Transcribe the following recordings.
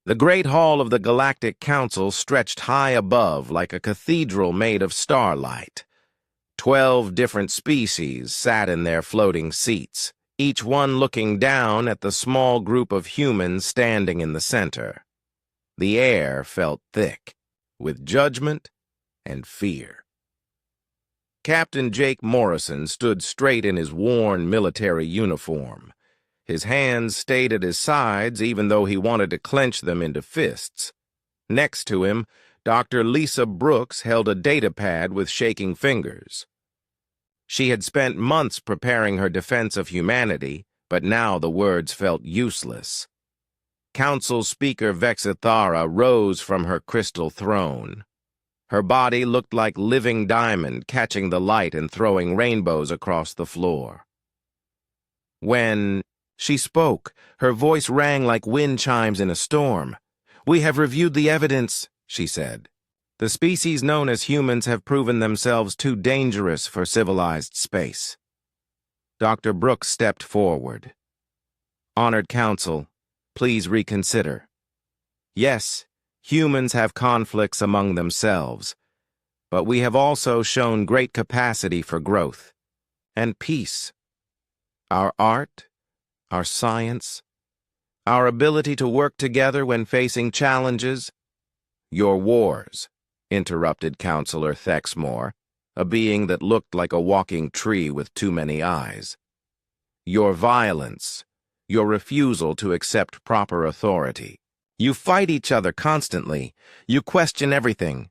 The great hall of the Galactic Council stretched high above like a cathedral made of starlight. 12 different species sat in their floating seats, each one looking down at the small group of humans standing in the center. The air felt thick, with judgment and fear. Captain Jake Morrison stood straight in his worn military uniform. His hands stayed at his sides even though he wanted to clench them into fists. Next to him, Dr. Lisa Brooks held a datapad with shaking fingers. She had spent months preparing her defense of humanity, but now the words felt useless. Council Speaker Vexithara rose from her crystal throne. Her body looked like living diamond catching the light and throwing rainbows across the floor. When she spoke, her voice rang like wind chimes in a storm. "We have reviewed the evidence," she said. "The species known as humans have proven themselves too dangerous for civilized space." Dr. Brooks stepped forward. "Honored Council, please reconsider. Yes, humans have conflicts among themselves, but we have also shown great capacity for growth and peace. Our art, our science, our ability to work together when facing challenges." "Your wars," interrupted Counselor Thexmore, a being that looked like a walking tree with too many eyes. "Your violence, your refusal to accept proper authority. You fight each other constantly. You question everything.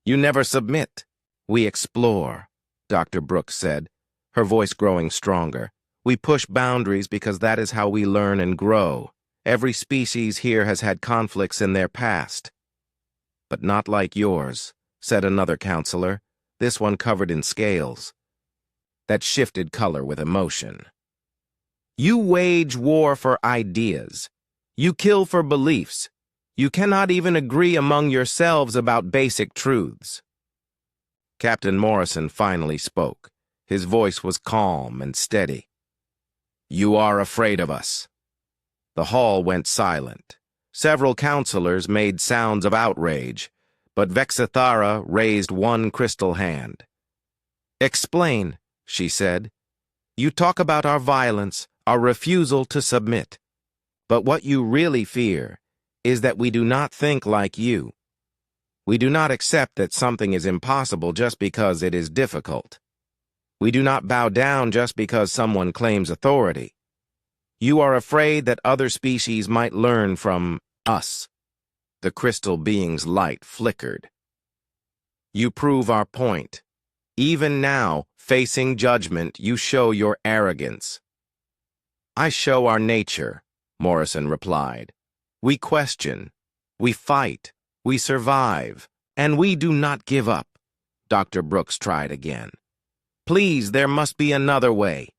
You never submit." "We explore," Dr. Brooks said, her voice growing stronger. "We push boundaries because that is how we learn and grow. Every species here has had conflicts in their past." "But not like yours," said another counselor, this one covered in scales that shifted color with emotion. "You wage war for ideas. You kill for beliefs. You cannot even agree among yourselves about basic truths." Captain Morrison finally spoke. His voice was calm and steady. "You are afraid of us." The hall went silent. Several counselors made sounds of outrage, but Vexithara raised one crystal hand. "Explain," she said. "You talk about our violence, our refusal to submit. But what you really fear is that we do not think like you. We do not accept that something is impossible just because it is difficult. We do not bow down just because someone claims authority. You are afraid that other species might learn from us." The crystal being's light flickered. "You prove our point. Even now, facing judgment, you show your arrogance." "I show our nature," Morrison replied. "We question, we fight, we survive, and we do not give up." Dr. Brooks tried again. "Please, there must be another way.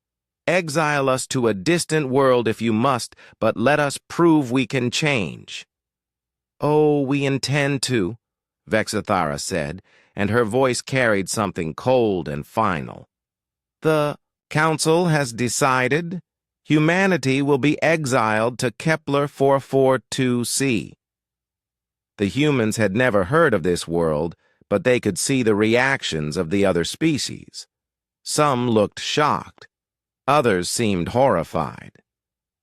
Exile us to a distant world if you must, but let us prove we can change." "Oh, we intend to," Vexithara said, and her voice carried something cold and final. "The Council has decided humanity will be exiled to Kepler 442c." The humans had never heard of this world, but they could see the reactions of the other species. Some looked shocked. Others seemed horrified.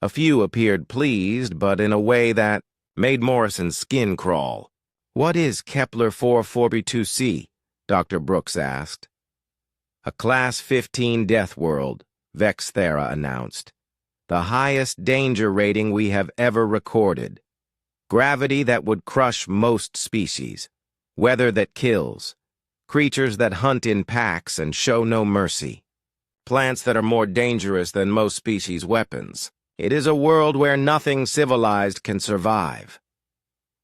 A few appeared pleased, but in a way that made Morrison's skin crawl. "What is Kepler 442c?" Dr. Brooks asked. "A Class 15 death world," Vexithara announced. "The highest danger rating we have ever recorded. Gravity that would crush most species. Weather that kills. Creatures that hunt in packs and show no mercy. Plants that are more dangerous than most species' weapons. It is a world where nothing civilized can survive."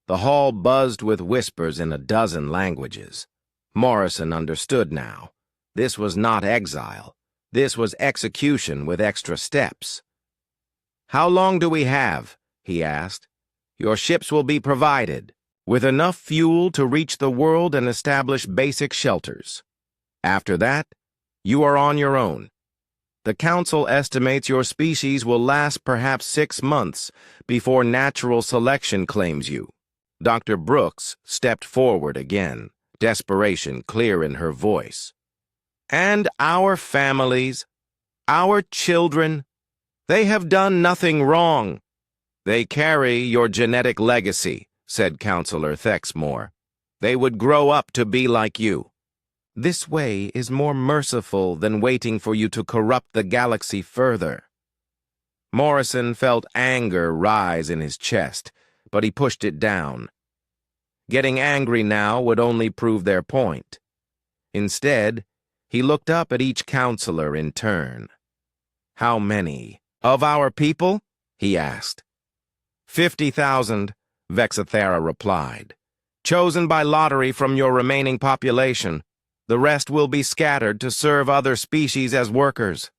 The hall buzzed with whispers in a dozen languages. Morrison understood now. This was not exile. This was execution with extra steps. "How long do we have?" he asked. "Your ships will be provided, with enough fuel to reach the world and establish basic shelters. After that, you are on your own." The Council estimates your species will last perhaps 6 months before natural selection claims you. Dr. Brooks stepped forward again, desperation clear in her voice. And our families, our children, they have done nothing wrong. They carry your genetic legacy, said Counselor Thexmore. They would grow up to be like you. This way is more merciful than waiting for you to corrupt the galaxy further. Morrison felt anger rise in his chest, but he pushed it down. Getting angry now would only prove their point. Instead, he looked up at each counselor in turn. How many of our people? He asked. 50,000, Vexathera replied. Chosen by lottery from your remaining population. The rest will be scattered to serve other species as workers.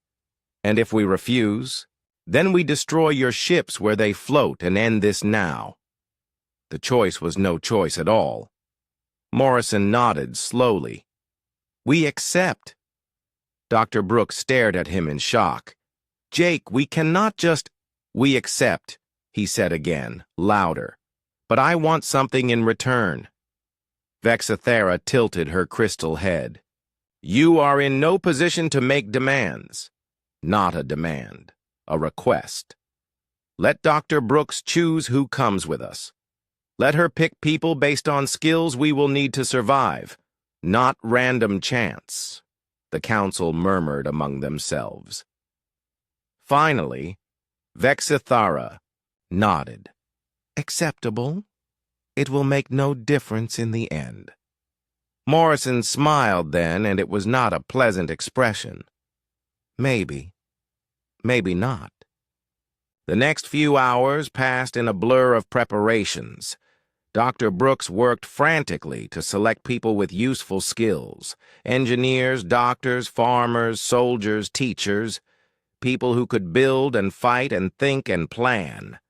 And if we refuse, then we destroy your ships where they float and end this now. The choice was no choice at all. Morrison nodded slowly. We accept. Dr. Brooks stared at him in shock. Jake, we cannot just... We accept, he said again, louder. But I want something in return. Vexathera tilted her crystal head. You are in no position to make demands. Not a demand, a request. Let Dr. Brooks choose who comes with us. Let her pick people based on skills we will need to survive, not random chance, the council murmured among themselves. Finally, Vexathera nodded. Acceptable. It will make no difference in the end. Morrison smiled then, and it was not a pleasant expression. Maybe. Maybe not. The next few hours passed in a blur of preparations. Dr. Brooks worked frantically to select people with useful skills. Engineers, doctors, farmers, soldiers, teachers. People who could build and fight and think and plan.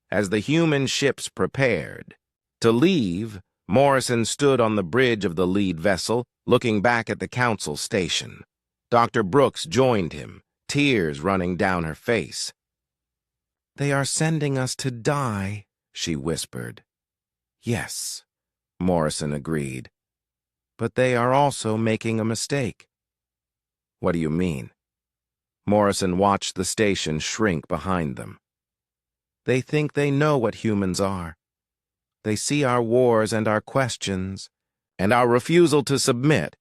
As the human ships prepared to leave, Morrison stood on the bridge of the lead vessel, looking back at the council station. Dr. Brooks joined him, tears running down her face. They are sending us to die, she whispered. Yes, Morrison agreed. But they are also making a mistake. What do you mean? Morrison watched the station shrink behind them. They think they know what humans are. They see our wars and our questions, and our refusal to submit,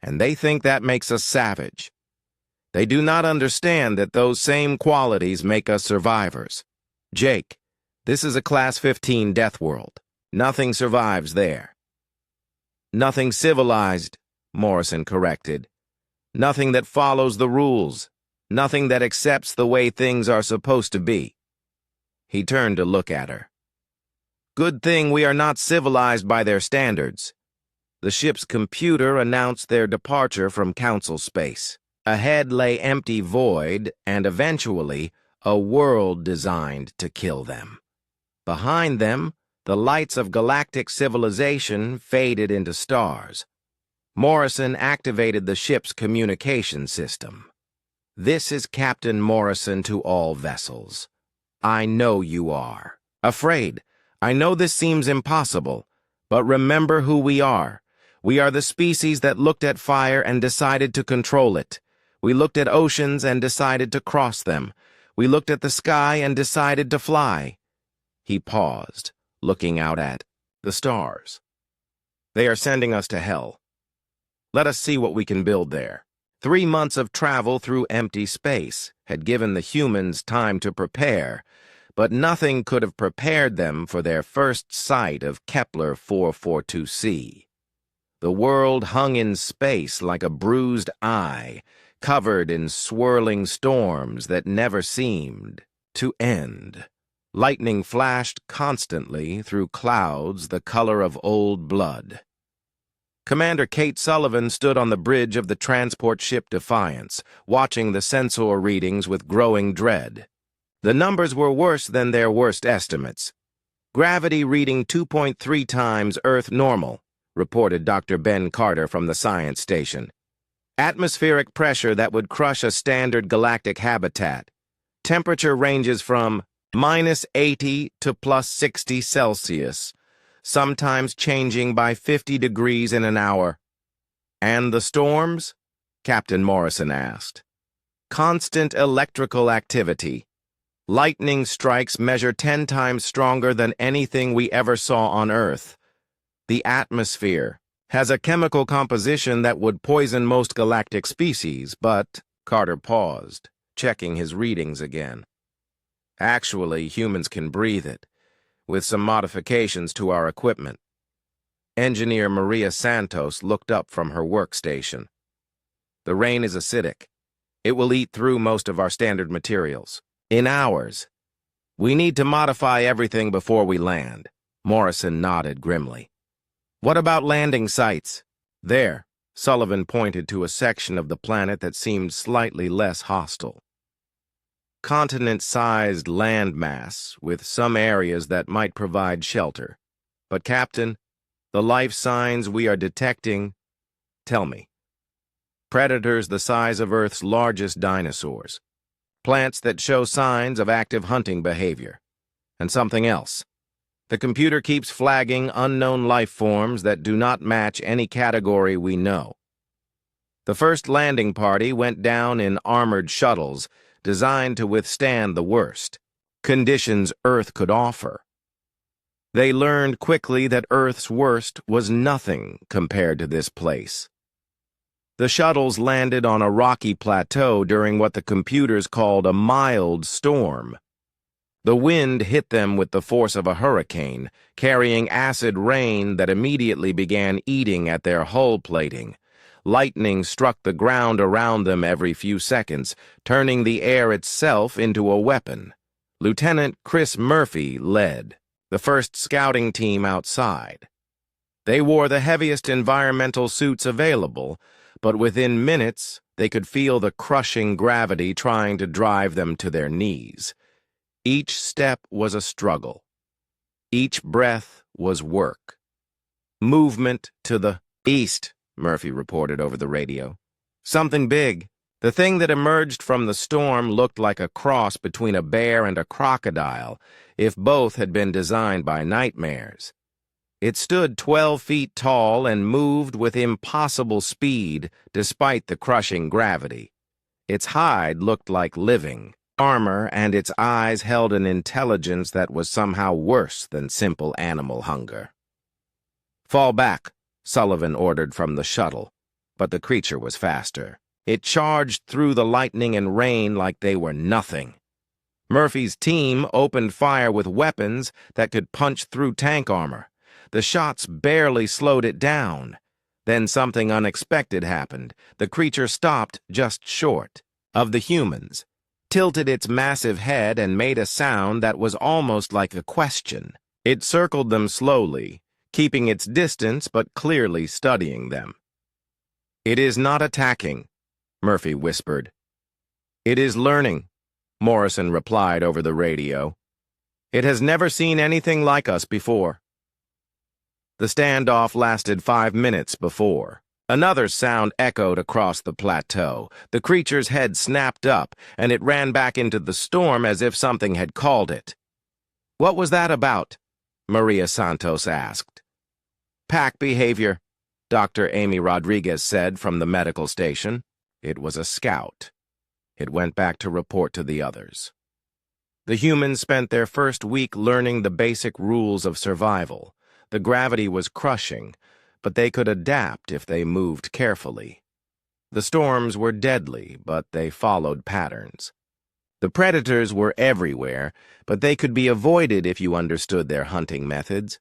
and they think that makes us savage. They do not understand that those same qualities make us survivors. Jake, this is a Class 15 Deathworld. Nothing survives there. Nothing civilized, Morrison corrected. Nothing that follows the rules. Nothing that accepts the way things are supposed to be. He turned to look at her. Good thing we are not civilized by their standards. The ship's computer announced their departure from Council space. Ahead lay empty void and, eventually, a world designed to kill them. Behind them, the lights of galactic civilization faded into stars. Morrison activated the ship's communication system. This is Captain Morrison to all vessels. I know you are. Afraid. I know this seems impossible, but remember who we are. We are the species that looked at fire and decided to control it. We looked at oceans and decided to cross them. We looked at the sky and decided to fly. He paused, looking out at the stars. They are sending us to hell. Let us see what we can build there. 3 months of travel through empty space had given the humans time to prepare, but nothing could have prepared them for their first sight of Kepler 442c. The world hung in space like a bruised eye, covered in swirling storms that never seemed to end. Lightning flashed constantly through clouds the color of old blood. Commander Kate Sullivan stood on the bridge of the transport ship Defiance, watching the sensor readings with growing dread. The numbers were worse than their worst estimates. Gravity reading 2.3 times Earth normal, reported Dr. Ben Carter from the science station. Atmospheric pressure that would crush a standard galactic habitat. Temperature ranges from -80 to +60 Celsius, sometimes changing by 50 degrees in an hour. And the storms? Captain Morrison asked. Constant electrical activity. Lightning strikes measure 10 times stronger than anything we ever saw on Earth. The atmosphere has a chemical composition that would poison most galactic species, but Carter paused, checking his readings again. Actually, humans can breathe it, with some modifications to our equipment. Engineer Maria Santos looked up from her workstation. The rain is acidic. It will eat through most of our standard materials. In hours. We need to modify everything before we land. Morrison nodded grimly. What about landing sites? There, Sullivan pointed to a section of the planet that seemed slightly less hostile. Continent-sized landmass with some areas that might provide shelter. But, Captain, the life signs we are detecting, tell me. Predators the size of Earth's largest dinosaurs. Plants that show signs of active hunting behavior. And something else. The computer keeps flagging unknown life forms that do not match any category we know. The first landing party went down in armored shuttles designed to withstand the worst conditions Earth could offer. They learned quickly that Earth's worst was nothing compared to this place. The shuttles landed on a rocky plateau during what the computers called a mild storm. The wind hit them with the force of a hurricane, carrying acid rain that immediately began eating at their hull plating. Lightning struck the ground around them every few seconds, turning the air itself into a weapon. Lieutenant Chris Murphy led the first scouting team outside. They wore the heaviest environmental suits available, but within minutes they could feel the crushing gravity trying to drive them to their knees. Each step was a struggle. Each breath was work. Movement to the east, Murphy reported over the radio. Something big. The thing that emerged from the storm looked like a cross between a bear and a crocodile, if both had been designed by nightmares. It stood 12 feet tall and moved with impossible speed despite the crushing gravity. Its hide looked like living armor, and its eyes held an intelligence that was somehow worse than simple animal hunger. Fall back, Sullivan ordered from the shuttle, but the creature was faster. It charged through the lightning and rain like they were nothing. Murphy's team opened fire with weapons that could punch through tank armor. The shots barely slowed it down. Then something unexpected happened. The creature stopped just short of the humans, tilted its massive head, and made a sound that was almost like a question. It circled them slowly, keeping its distance but clearly studying them. "It is not attacking," Murphy whispered. "It is learning," Morrison replied over the radio. "It has never seen anything like us before." The standoff lasted 5 minutes before. Another sound echoed across the plateau. The creature's head snapped up, and it ran back into the storm as if something had called it. "What was that about?" Maria Santos asked. "Pack behavior," Dr. Amy Rodriguez said from the medical station. It was a scout. It went back to report to the others. The humans spent their first week learning the basic rules of survival. The gravity was crushing, but they could adapt if they moved carefully. The storms were deadly, but they followed patterns. The predators were everywhere, but they could be avoided if you understood their hunting methods.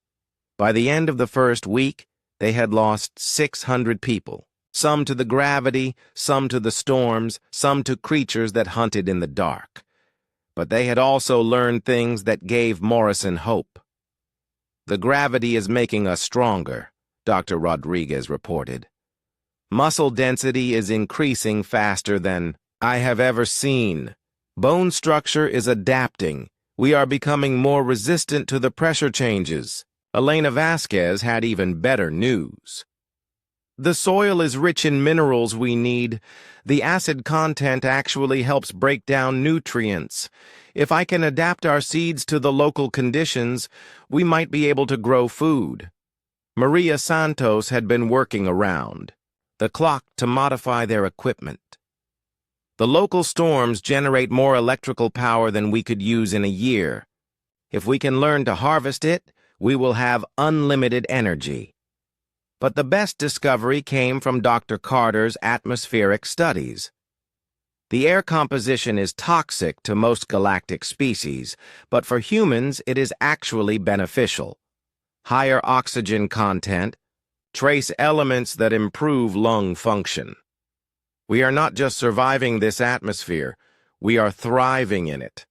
By the end of the first week, they had lost 600 people, some to the gravity, some to the storms, some to creatures that hunted in the dark. But they had also learned things that gave Morrison hope. "The gravity is making us stronger," Dr. Rodriguez reported. "Muscle density is increasing faster than I have ever seen. Bone structure is adapting. We are becoming more resistant to the pressure changes." Elena Vasquez had even better news. The soil is rich in minerals we need. The acid content actually helps break down nutrients. If I can adapt our seeds to the local conditions, we might be able to grow food. Maria Santos had been working around the clock to modify their equipment. The local storms generate more electrical power than we could use in a year. If we can learn to harvest it, we will have unlimited energy. But the best discovery came from Dr. Carter's atmospheric studies. The air composition is toxic to most galactic species, but for humans it is actually beneficial. Higher oxygen content, trace elements that improve lung function. We are not just surviving this atmosphere, we are thriving in it.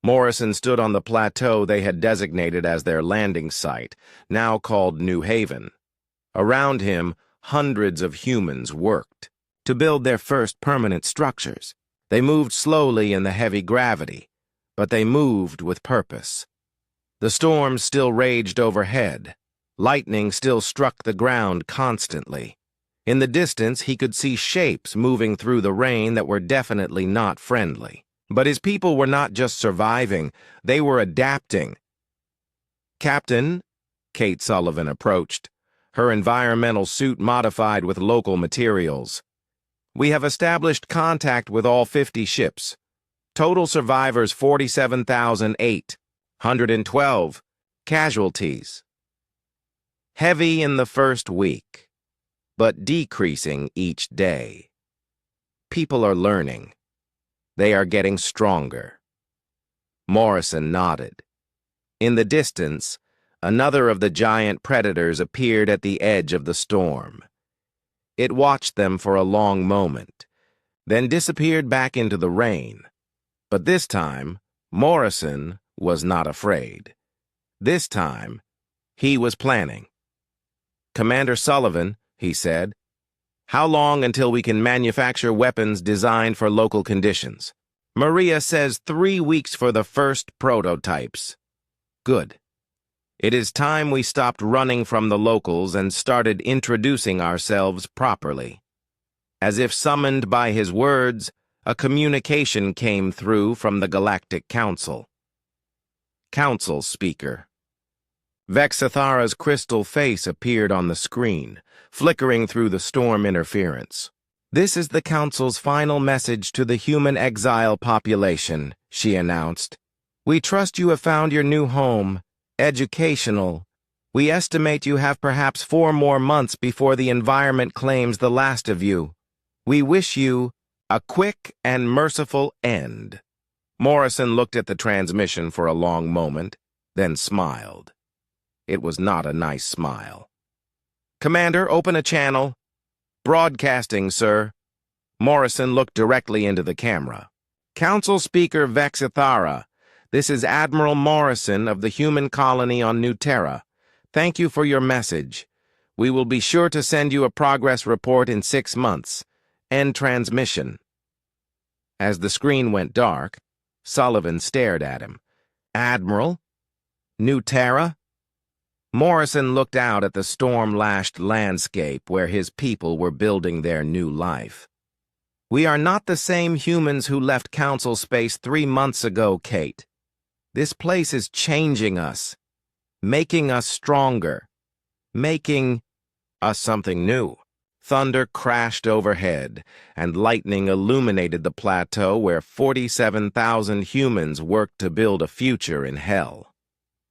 Morrison stood on the plateau they had designated as their landing site, now called New Haven. Around him, hundreds of humans worked to build their first permanent structures. They moved slowly in the heavy gravity, but they moved with purpose. The storm still raged overhead. Lightning still struck the ground constantly. In the distance, he could see shapes moving through the rain that were definitely not friendly. But his people were not just surviving, they were adapting. "Captain," Kate Sullivan approached, her environmental suit modified with local materials. "We have established contact with all 50 ships. Total survivors 47,008, 112 casualties. Heavy in the first week, but decreasing each day. People are learning. They are getting stronger." Morrison nodded. In the distance, another of the giant predators appeared at the edge of the storm. It watched them for a long moment, then disappeared back into the rain. But this time, Morrison was not afraid. This time, he was planning. "Commander Sullivan," he said, "how long until we can manufacture weapons designed for local conditions?" "Maria says 3 weeks for the first prototypes." "Good. It is time we stopped running from the locals and started introducing ourselves properly." As if summoned by his words, a communication came through from the Galactic Council. Council Speaker. Vexithara's crystal face appeared on the screen, flickering through the storm interference. "This is the Council's final message to the human exile population," she announced. "We trust you have found your new home. Educational. We estimate you have perhaps 4 more months before the environment claims the last of you. We wish you a quick and merciful end." Morrison looked at the transmission for a long moment, then smiled. It was not a nice smile. "Commander, open a channel." "Broadcasting, sir." Morrison looked directly into the camera. "Council Speaker Vexithara, this is Admiral Morrison of the human colony on New Terra. Thank you for your message. We will be sure to send you a progress report in 6 months. End transmission." As the screen went dark, Sullivan stared at him. "Admiral? New Terra?" Morrison looked out at the storm-lashed landscape where his people were building their new life. "We are not the same humans who left Council space 3 months ago, Kate. This place is changing us, making us stronger, making us something new." Thunder crashed overhead, and lightning illuminated the plateau where 47,000 humans worked to build a future in hell.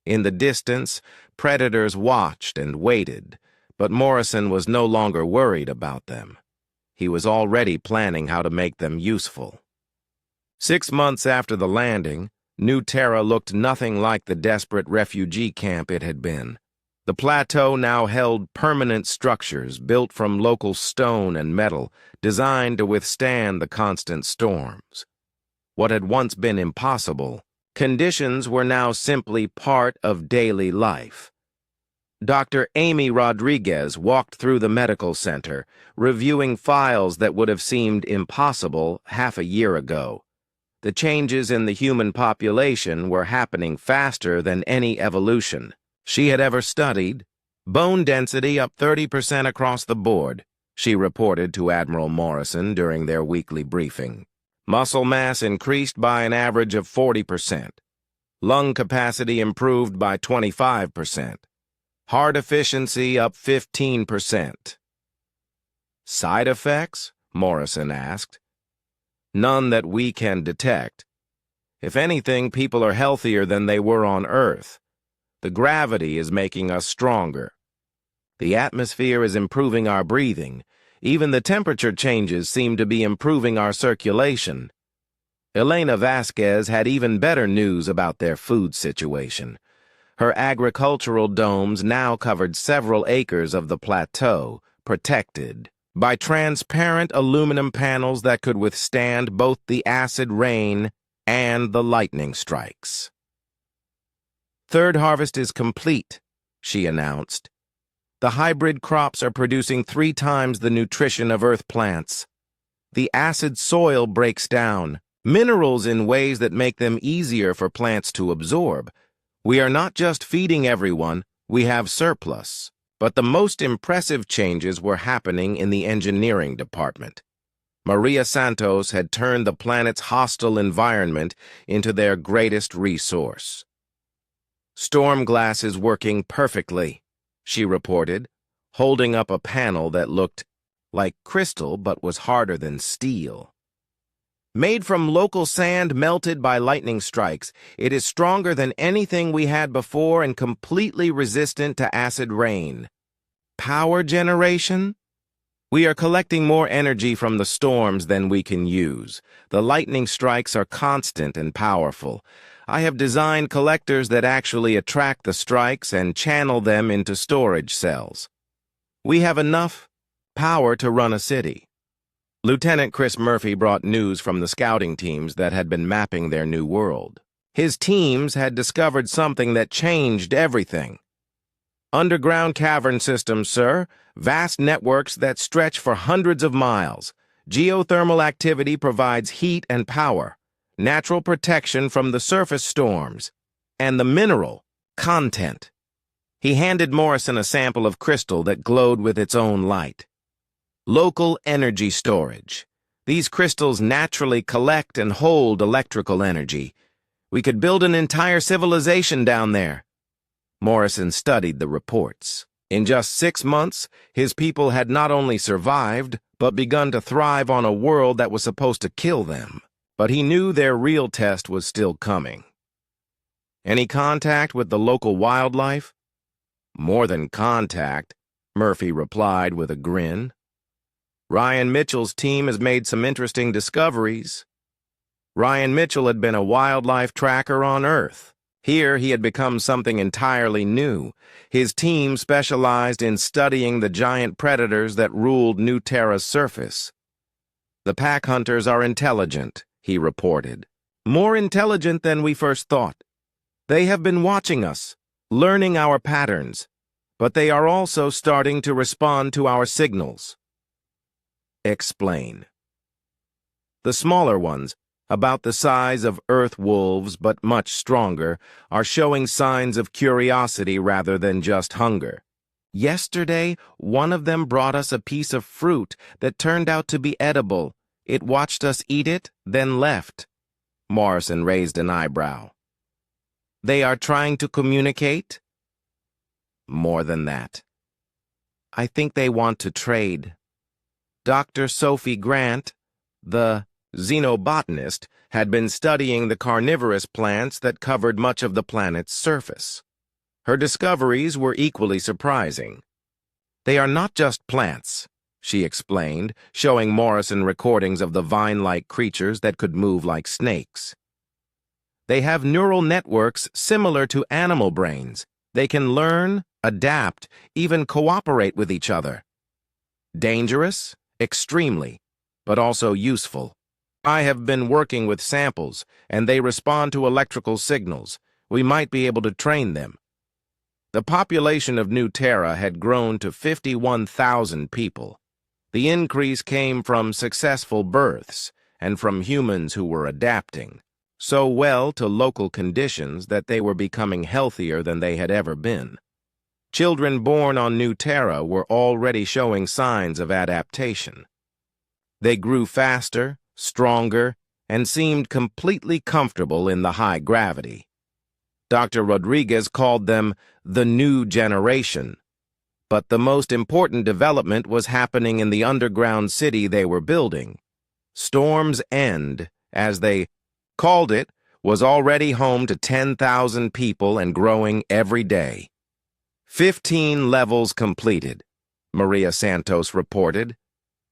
In the distance, predators watched and waited, but Morrison was no longer worried about them. He was already planning how to make them useful. 6 months after the landing, New Terra looked nothing like the desperate refugee camp it had been. The plateau now held permanent structures built from local stone and metal, designed to withstand the constant storms. What had once been impossible, conditions were now simply part of daily life. Dr. Amy Rodriguez walked through the medical center, reviewing files that would have seemed impossible half a year ago. The changes in the human population were happening faster than any evolution she had ever studied, Bone density up 30% across the board, she reported to Admiral Morrison during their weekly briefing. Muscle mass increased by an average of 40%. Lung capacity improved by 25%. Heart efficiency up 15%. Side effects? Morrison asked. None that we can detect. If anything, people are healthier than they were on Earth. The gravity is making us stronger. The atmosphere is improving our breathing. Even the temperature changes seem to be improving our circulation. Elena Vasquez had even better news about their food situation. Her agricultural domes now covered several acres of the plateau, protected by transparent aluminum panels that could withstand both the acid rain and the lightning strikes. Third harvest is complete, she announced. The hybrid crops are producing 3 times the nutrition of Earth plants. The acid soil breaks down minerals in ways that make them easier for plants to absorb. We are not just feeding everyone, we have surplus. But the most impressive changes were happening in the engineering department. Maria Santos had turned the planet's hostile environment into their greatest resource. Storm glass is working perfectly, she reported, holding up a panel that looked like crystal but was harder than steel. Made from local sand melted by lightning strikes, it is stronger than anything we had before and completely resistant to acid rain. Power generation? We are collecting more energy from the storms than we can use. The lightning strikes are constant and powerful. I have designed collectors that actually attract the strikes and channel them into storage cells. We have enough power to run a city. Lieutenant Chris Murphy brought news from the scouting teams that had been mapping their new world. His teams had discovered something that changed everything. Underground cavern systems, sir. Vast networks that stretch for hundreds of miles. Geothermal activity provides heat and power. Natural protection from the surface storms. And the mineral content. He handed Morrison a sample of crystal that glowed with its own light. Local energy storage. These crystals naturally collect and hold electrical energy. We could build an entire civilization down there. Morrison studied the reports. In just 6 months, his people had not only survived, but begun to thrive on a world that was supposed to kill them. But he knew their real test was still coming. Any contact with the local wildlife? More than contact, Murphy replied with a grin. Ryan Mitchell's team has made some interesting discoveries. Ryan Mitchell had been a wildlife tracker on Earth. Here he had become something entirely new. His team specialized in studying the giant predators that ruled New Terra's surface. The pack hunters are intelligent, he reported. More intelligent than we first thought. They have been watching us, learning our patterns, but they are also starting to respond to our signals. Explain. The smaller ones, about the size of earth wolves but much stronger, are showing signs of curiosity rather than just hunger. Yesterday, one of them brought us a piece of fruit that turned out to be edible. It watched us eat it, then left. Morrison raised an eyebrow. They are trying to communicate? More than that. I think they want to trade. Dr. Sophie Grant, the xenobotanist, had been studying the carnivorous plants that covered much of the planet's surface. Her discoveries were equally surprising. They are not just plants, she explained, showing Morrison recordings of the vine-like creatures that could move like snakes. They have neural networks similar to animal brains. They can learn, adapt, even cooperate with each other. Dangerous? Extremely, but also useful. I have been working with samples, and they respond to electrical signals. We might be able to train them. The population of New Terra had grown to 51,000 people. The increase came from successful births and from humans who were adapting so well to local conditions that they were becoming healthier than they had ever been. Children born on New Terra were already showing signs of adaptation. They grew faster, stronger, and seemed completely comfortable in the high gravity. Dr. Rodriguez called them the new generation. But the most important development was happening in the underground city they were building. Storm's End, as they called it, was already home to 10,000 people and growing every day. 15 levels completed, Maria Santos reported.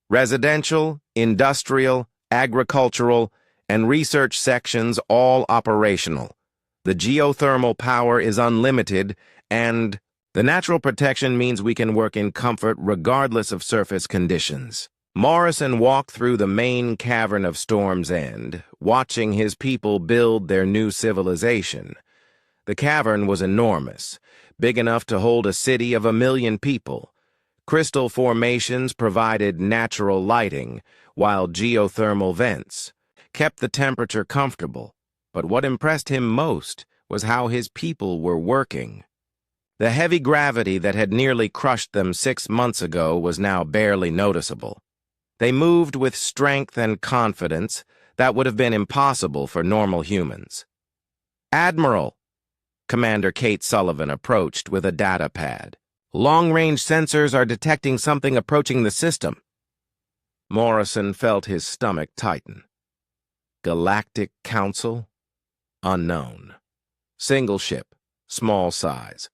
Residential, industrial, agricultural, and research sections all operational. The geothermal power is unlimited, and the natural protection means we can work in comfort regardless of surface conditions. Morrison walked through the main cavern of Storm's End, watching his people build their new civilization. The cavern was enormous, big enough to hold a city of 1 million people. Crystal formations provided natural lighting, while geothermal vents kept the temperature comfortable. But what impressed him most was how his people were working. The heavy gravity that had nearly crushed them 6 months ago was now barely noticeable. They moved with strength and confidence that would have been impossible for normal humans. "Admiral," Commander Kate Sullivan approached with a data pad. "Long-range sensors are detecting something approaching the system." Morrison felt his stomach tighten. Galactic Council? Unknown. Single ship, small size.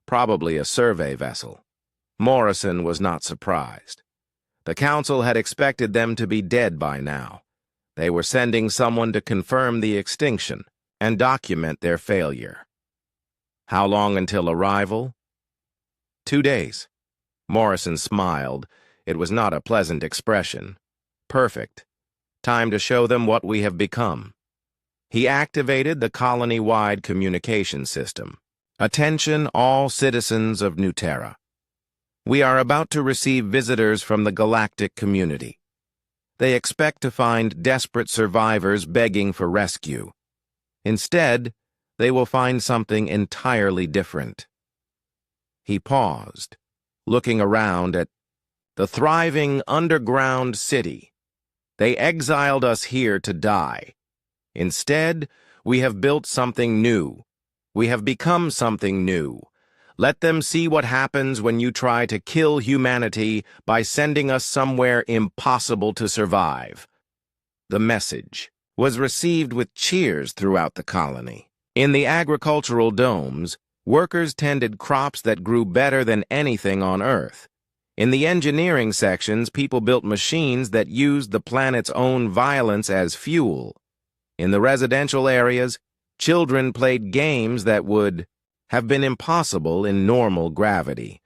Probably a survey vessel. Morrison was not surprised. The Council had expected them to be dead by now. They were sending someone to confirm the extinction and document their failure. How long until arrival? 2 days. Morrison smiled. It was not a pleasant expression. Perfect. Time to show them what we have become. He activated the colony-wide communication system. "Attention all citizens of New Terra. We are about to receive visitors from the galactic community. They expect to find desperate survivors begging for rescue. Instead, they will find something entirely different." He paused, looking around at the thriving underground city. "They exiled us here to die. Instead, we have built something new. We have become something new. Let them see what happens when you try to kill humanity by sending us somewhere impossible to survive." The message was received with cheers throughout the colony. In the agricultural domes, workers tended crops that grew better than anything on Earth. In the engineering sections, people built machines that used the planet's own violence as fuel. In the residential areas, children played games that would have been impossible in normal gravity.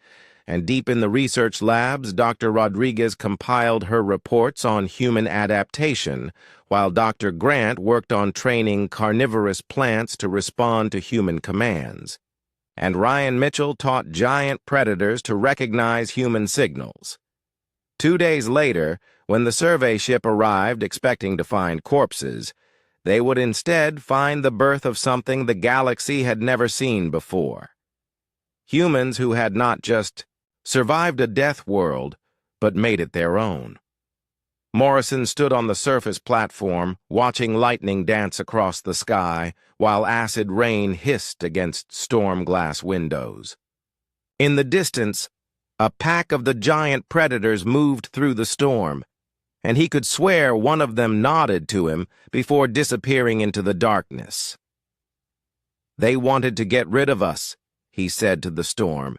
And deep in the research labs, Dr. Rodriguez compiled her reports on human adaptation, while Dr. Grant worked on training carnivorous plants to respond to human commands. And Ryan Mitchell taught giant predators to recognize human signals. 2 days later, when the survey ship arrived expecting to find corpses, they would instead find the birth of something the galaxy had never seen before. Humans who had not just survived a death world, but made it their own. Morrison stood on the surface platform, watching lightning dance across the sky, while acid rain hissed against storm glass windows. In the distance, a pack of the giant predators moved through the storm, and he could swear one of them nodded to him before disappearing into the darkness. "They wanted to get rid of us," he said to the storm.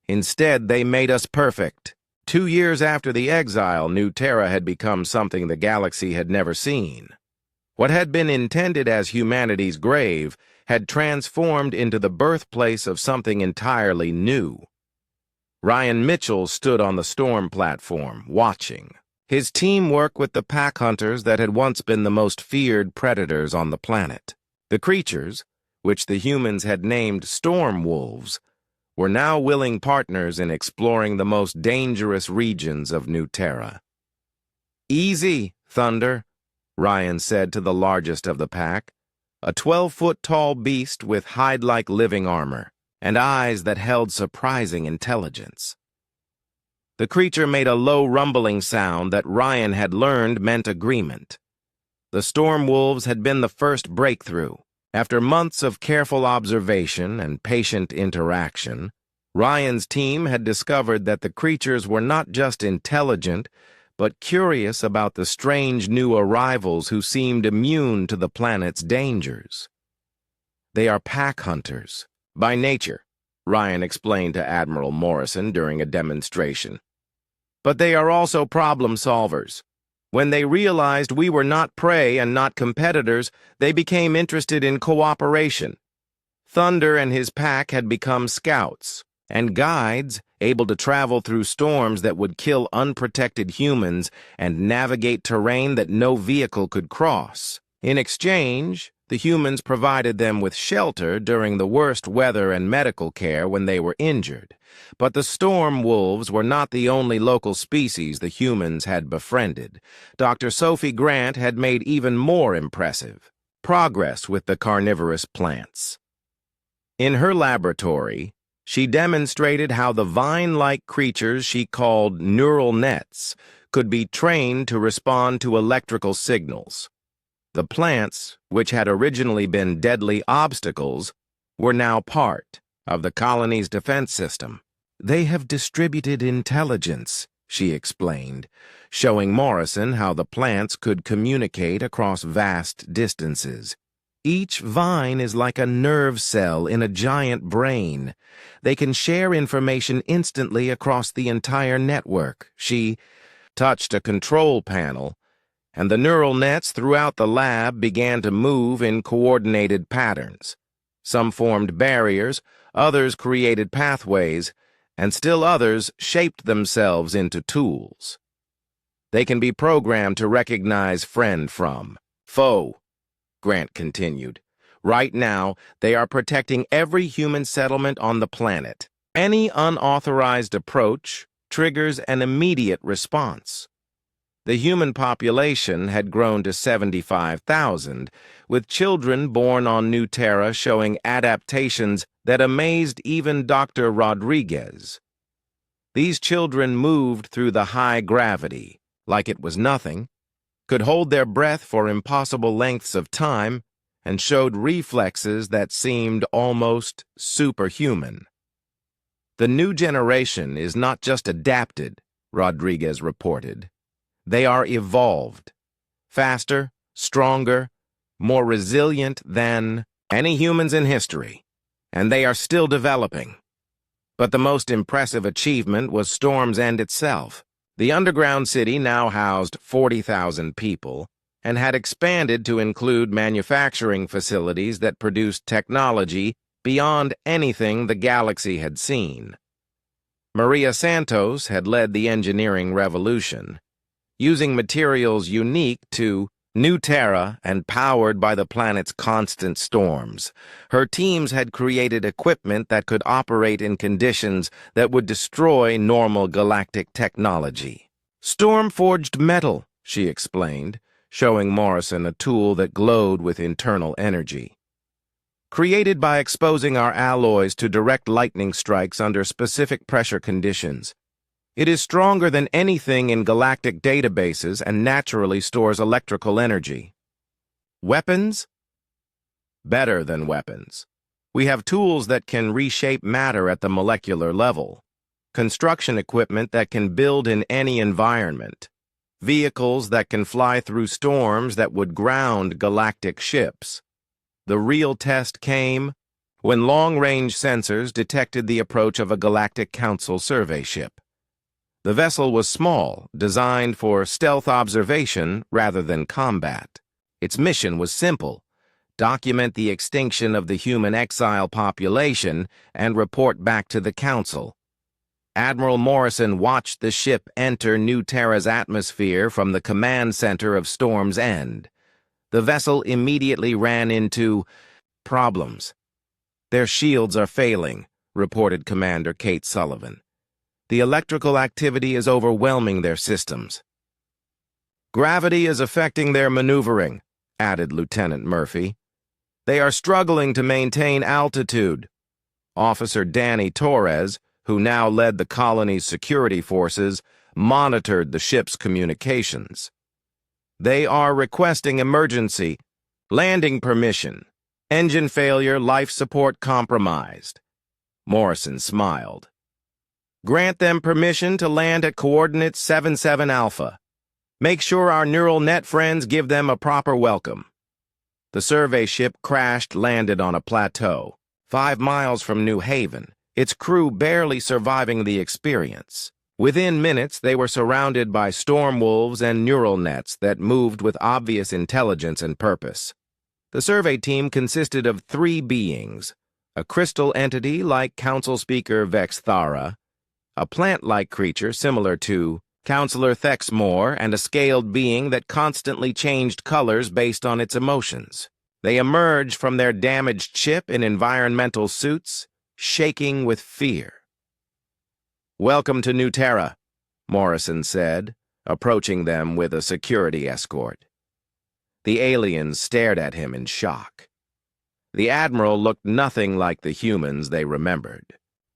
"Instead, they made us perfect." 2 years after the exile, New Terra had become something the galaxy had never seen. What had been intended as humanity's grave had transformed into the birthplace of something entirely new. Ryan Mitchell stood on the storm platform, watching. His team worked with the pack hunters that had once been the most feared predators on the planet. The creatures, which the humans had named storm wolves, were now willing partners in exploring the most dangerous regions of New Terra. "Easy, Thunder," Ryan said to the largest of the pack, a 12-foot-tall beast with hide-like living armor. and eyes that held surprising intelligence. The creature made a low rumbling sound that Ryan had learned meant agreement. The storm wolves had been the first breakthrough. After months of careful observation and patient interaction, Ryan's team had discovered that the creatures were not just intelligent, but curious about the strange new arrivals who seemed immune to the planet's dangers. They are pack hunters, by nature, Ryan explained to Admiral Morrison during a demonstration. But they are also problem solvers. When they realized we were not prey and not competitors, they became interested in cooperation. Thunder and his pack had become scouts and guides, able to travel through storms that would kill unprotected humans and navigate terrain that no vehicle could cross. In exchange, the humans provided them with shelter during the worst weather and medical care when they were injured. But the storm wolves were not the only local species the humans had befriended. Dr. Sophie Grant had made even more impressive progress with the carnivorous plants. In her laboratory, she demonstrated how the vine-like creatures she called neural nets could be trained to respond to electrical signals. The plants, which had originally been deadly obstacles, were now part of the colony's defense system. They have distributed intelligence, she explained, showing Morrison how the plants could communicate across vast distances. Each vine is like a nerve cell in a giant brain. They can share information instantly across the entire network. She touched a control panel, and the neural nets throughout the lab began to move in coordinated patterns. Some formed barriers, others created pathways, and still others shaped themselves into tools. They can be programmed to recognize friend from foe, Grant continued. Right now, they are protecting every human settlement on the planet. Any unauthorized approach triggers an immediate response. The human population had grown to 75,000, with children born on New Terra showing adaptations that amazed even Dr. Rodriguez. These children moved through the high gravity, like it was nothing, could hold their breath for impossible lengths of time, and showed reflexes that seemed almost superhuman. The new generation is not just adapted, Rodriguez reported. They are evolved, faster, stronger, more resilient than any humans in history, and they are still developing. But the most impressive achievement was Storm's End itself. The underground city now housed 40,000 people and had expanded to include manufacturing facilities that produced technology beyond anything the galaxy had seen. Maria Santos had led the engineering revolution, using materials unique to New Terra and powered by the planet's constant storms. Her teams had created equipment that could operate in conditions that would destroy normal galactic technology. Storm-forged metal, she explained, showing Morrison a tool that glowed with internal energy. Created by exposing our alloys to direct lightning strikes under specific pressure conditions. It is stronger than anything in galactic databases and naturally stores electrical energy. Weapons? Better than weapons. We have tools that can reshape matter at the molecular level. Construction equipment that can build in any environment. Vehicles that can fly through storms that would ground galactic ships. The real test came when long-range sensors detected the approach of a Galactic Council survey ship. The vessel was small, designed for stealth observation rather than combat. Its mission was simple: document the extinction of the human exile population and report back to the Council. Admiral Morrison watched the ship enter New Terra's atmosphere from the command center of Storm's End. The vessel immediately ran into problems. Their shields are failing, reported Commander Kate Sullivan. The electrical activity is overwhelming their systems. Gravity is affecting their maneuvering, added Lieutenant Murphy. They are struggling to maintain altitude. Officer Danny Torres, who now led the colony's security forces, monitored the ship's communications. "They are requesting emergency landing permission. Engine failure, life support compromised." Morrison smiled. "Grant them permission to land at coordinates 77 Alpha. Make sure our neural net friends give them a proper welcome." The survey ship landed on a plateau, 5 miles from New Haven, its crew barely surviving the experience. Within minutes, they were surrounded by storm wolves and neural nets that moved with obvious intelligence and purpose. The survey team consisted of 3 beings: a crystal entity like Council Speaker Vexthara, a plant-like creature similar to Counselor Thexmore, and a scaled being that constantly changed colors based on its emotions. They emerged from their damaged ship in environmental suits, shaking with fear. "Welcome to New Terra," Morrison said, approaching them with a security escort. The aliens stared at him in shock. The Admiral looked nothing like the humans they remembered.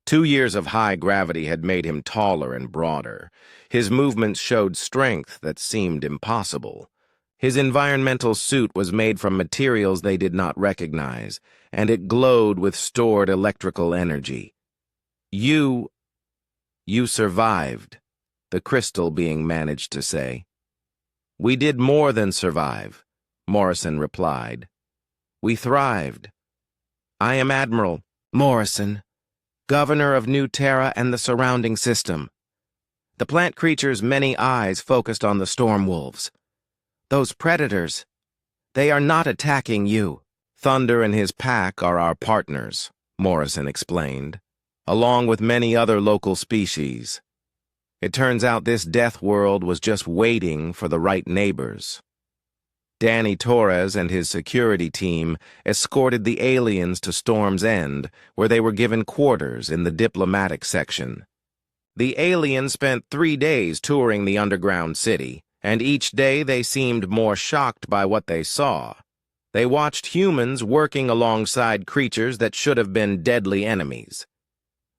2 years of high gravity had made him taller and broader. His movements showed strength that seemed impossible. His environmental suit was made from materials they did not recognize, and it glowed with stored electrical energy. You survived," the crystal being managed to say. "We did more than survive," Morrison replied. "We thrived. I am Admiral Morrison, Governor of New Terra and the surrounding system." The plant creature's many eyes focused on the storm wolves. "Those predators, they are not attacking you. Thunder and his pack are our partners," Morrison explained, "along with many other local species. It turns out this Deathworld was just waiting for the right neighbors." Danny Torres and his security team escorted the aliens to Storm's End, where they were given quarters in the diplomatic section. The aliens spent 3 days touring the underground city, and each day they seemed more shocked by what they saw. They watched humans working alongside creatures that should have been deadly enemies.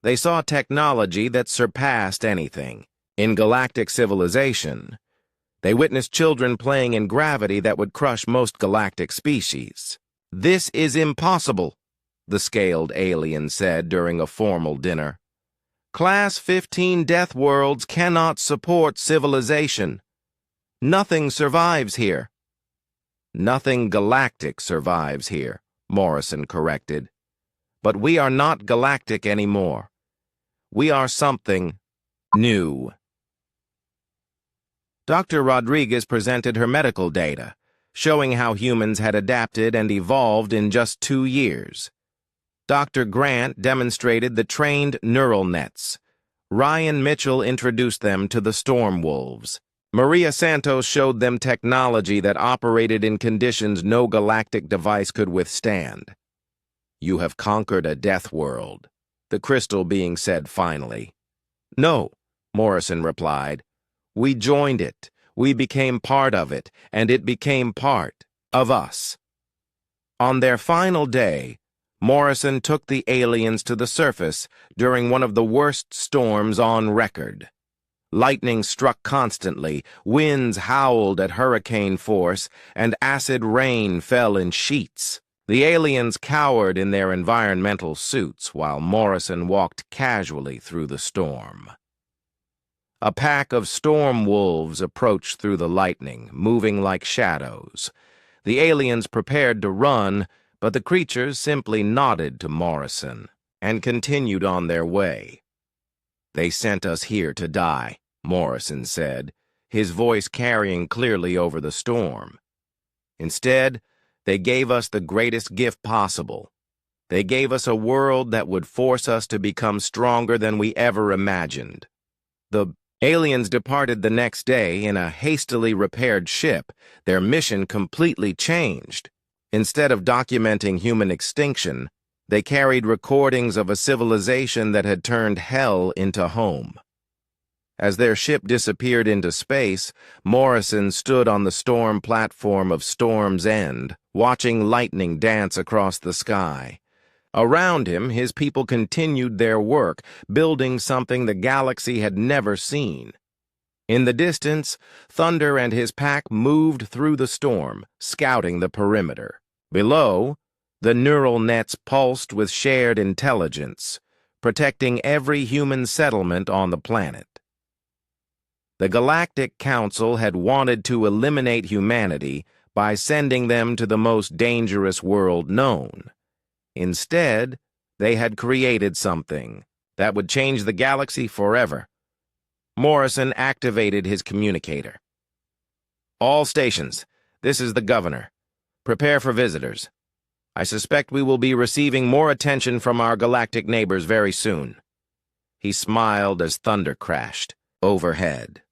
They saw technology that surpassed anything. In galactic civilization, they witnessed children playing in gravity that would crush most galactic species. "This is impossible," the scaled alien said during a formal dinner. "Class 15 Deathworlds cannot support civilization. Nothing survives here." "Nothing galactic survives here," Morrison corrected. "But we are not galactic anymore. We are something new." Dr. Rodriguez presented her medical data, showing how humans had adapted and evolved in just 2 years. Dr. Grant demonstrated the trained neural nets. Ryan Mitchell introduced them to the storm wolves. Maria Santos showed them technology that operated in conditions no galactic device could withstand. "You have conquered a death world," the crystal being said finally. "No," Morrison replied. "We joined it, we became part of it, and it became part of us." On their final day, Morrison took the aliens to the surface during one of the worst storms on record. Lightning struck constantly, winds howled at hurricane force, and acid rain fell in sheets. The aliens cowered in their environmental suits while Morrison walked casually through the storm. A pack of storm wolves approached through the lightning, moving like shadows. The aliens prepared to run, but the creatures simply nodded to Morrison and continued on their way. "They sent us here to die," Morrison said, his voice carrying clearly over the storm. "Instead, they gave us the greatest gift possible. They gave us a world that would force us to become stronger than we ever imagined." The aliens departed the next day in a hastily repaired ship, their mission completely changed. Instead of documenting human extinction, they carried recordings of a civilization that had turned hell into home. As their ship disappeared into space, Morrison stood on the storm platform of Storm's End, watching lightning dance across the sky. Around him, his people continued their work, building something the galaxy had never seen. In the distance, Thunder and his pack moved through the storm, scouting the perimeter. Below, the neural nets pulsed with shared intelligence, protecting every human settlement on the planet. The Galactic Council had wanted to eliminate humanity by sending them to the most dangerous world known. Instead, they had created something that would change the galaxy forever. Morrison activated his communicator. "All stations, this is the Governor. Prepare for visitors. I suspect we will be receiving more attention from our galactic neighbors very soon." He smiled as thunder crashed overhead.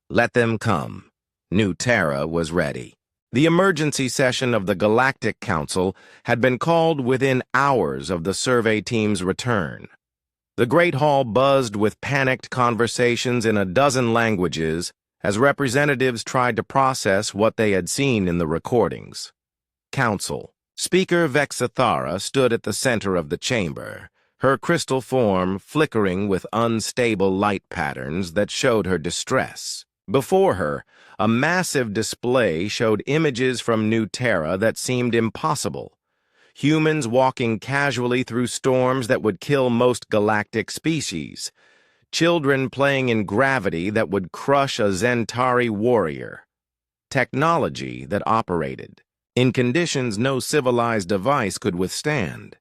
Let them come. New Terra was ready. The emergency session of the Galactic Council had been called within hours of the survey team's return. The Great Hall buzzed with panicked conversations in a dozen languages as representatives tried to process what they had seen in the recordings. Council. Speaker Vexathara stood at the center of the chamber, her crystal form flickering with unstable light patterns that showed her distress. Before her, a massive display showed images from New Terra that seemed impossible. Humans walking casually through storms that would kill most galactic species. Children playing in gravity that would crush a Zentari warrior. Technology that operated in conditions no civilized device could withstand.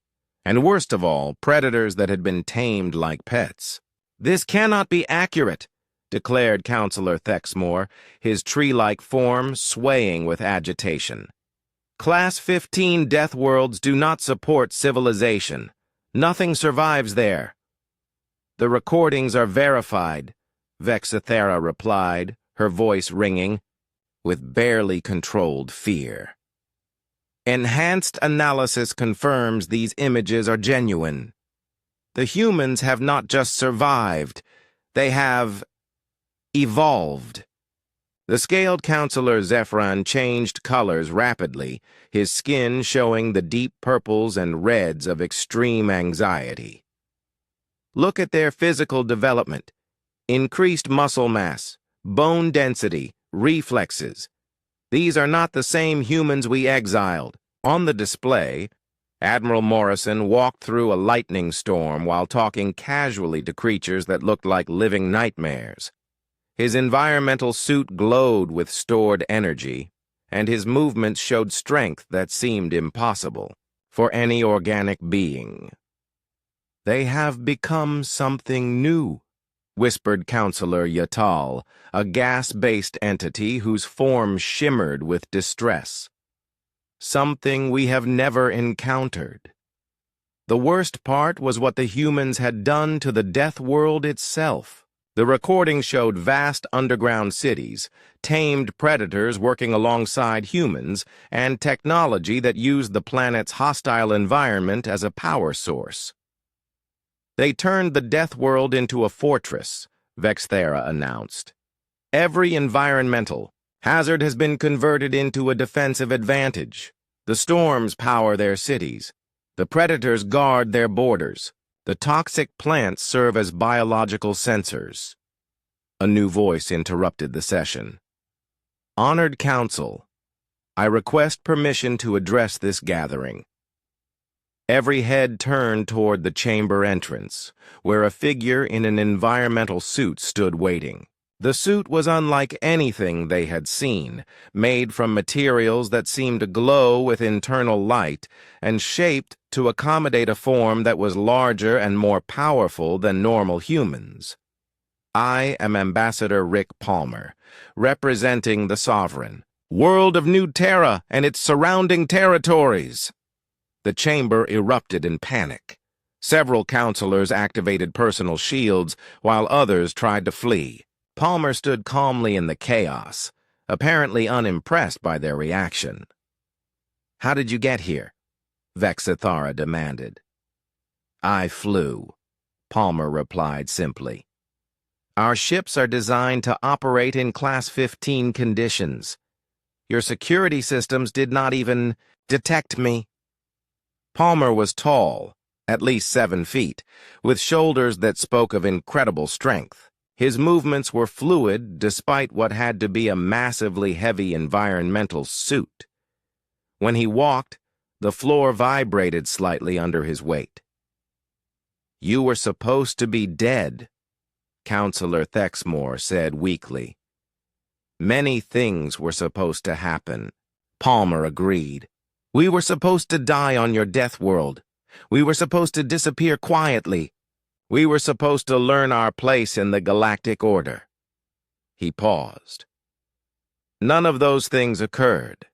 And worst of all, predators that had been tamed like pets. "This cannot be accurate," declared Counselor Thexmore, his tree-like form swaying with agitation. "Class 15 Deathworlds do not support civilization. Nothing survives there." "The recordings are verified," Vexathara replied, her voice ringing with barely controlled fear. "Enhanced analysis confirms these images are genuine. The humans have not just survived, they have evolved." The scaled counselor Zephyron changed colors rapidly, his skin showing the deep purples and reds of extreme anxiety. "Look at their physical development. Increased muscle mass, bone density, reflexes. These are not the same humans we exiled." On the display, Admiral Morrison walked through a lightning storm while talking casually to creatures that looked like living nightmares. His environmental suit glowed with stored energy, and his movements showed strength that seemed impossible for any organic being. "They have become something new," whispered Counselor Yatal, a gas-based entity whose form shimmered with distress. "Something we have never encountered." The worst part was what the humans had done to the Deathworld itself. The recording showed vast underground cities, tamed predators working alongside humans, and technology that used the planet's hostile environment as a power source. "They turned the Deathworld into a fortress," Vexthera announced. "Every environmental hazard has been converted into a defensive advantage. The storms power their cities. The predators guard their borders. The toxic plants serve as biological sensors." A new voice interrupted the session. "Honored Council, I request permission to address this gathering." Every head turned toward the chamber entrance, where a figure in an environmental suit stood waiting. The suit was unlike anything they had seen, made from materials that seemed to glow with internal light and shaped to accommodate a form that was larger and more powerful than normal humans. "I am Ambassador Rick Palmer, representing the Sovereign, world of New Terra and its surrounding territories." The chamber erupted in panic. Several counselors activated personal shields, while others tried to flee. Palmer stood calmly in the chaos, apparently unimpressed by their reaction. "How did you get here?" Vexathara demanded. "I flew," Palmer replied simply. "Our ships are designed to operate in Class 15 conditions. Your security systems did not even detect me." Palmer was tall, at least 7 feet, with shoulders that spoke of incredible strength. His movements were fluid despite what had to be a massively heavy environmental suit. When he walked, the floor vibrated slightly under his weight. "You were supposed to be dead," Counselor Thexmore said weakly. "Many things were supposed to happen," Palmer agreed. "We were supposed to die on your death world. We were supposed to disappear quietly. We were supposed to learn our place in the galactic order." He paused. None of those things occurred.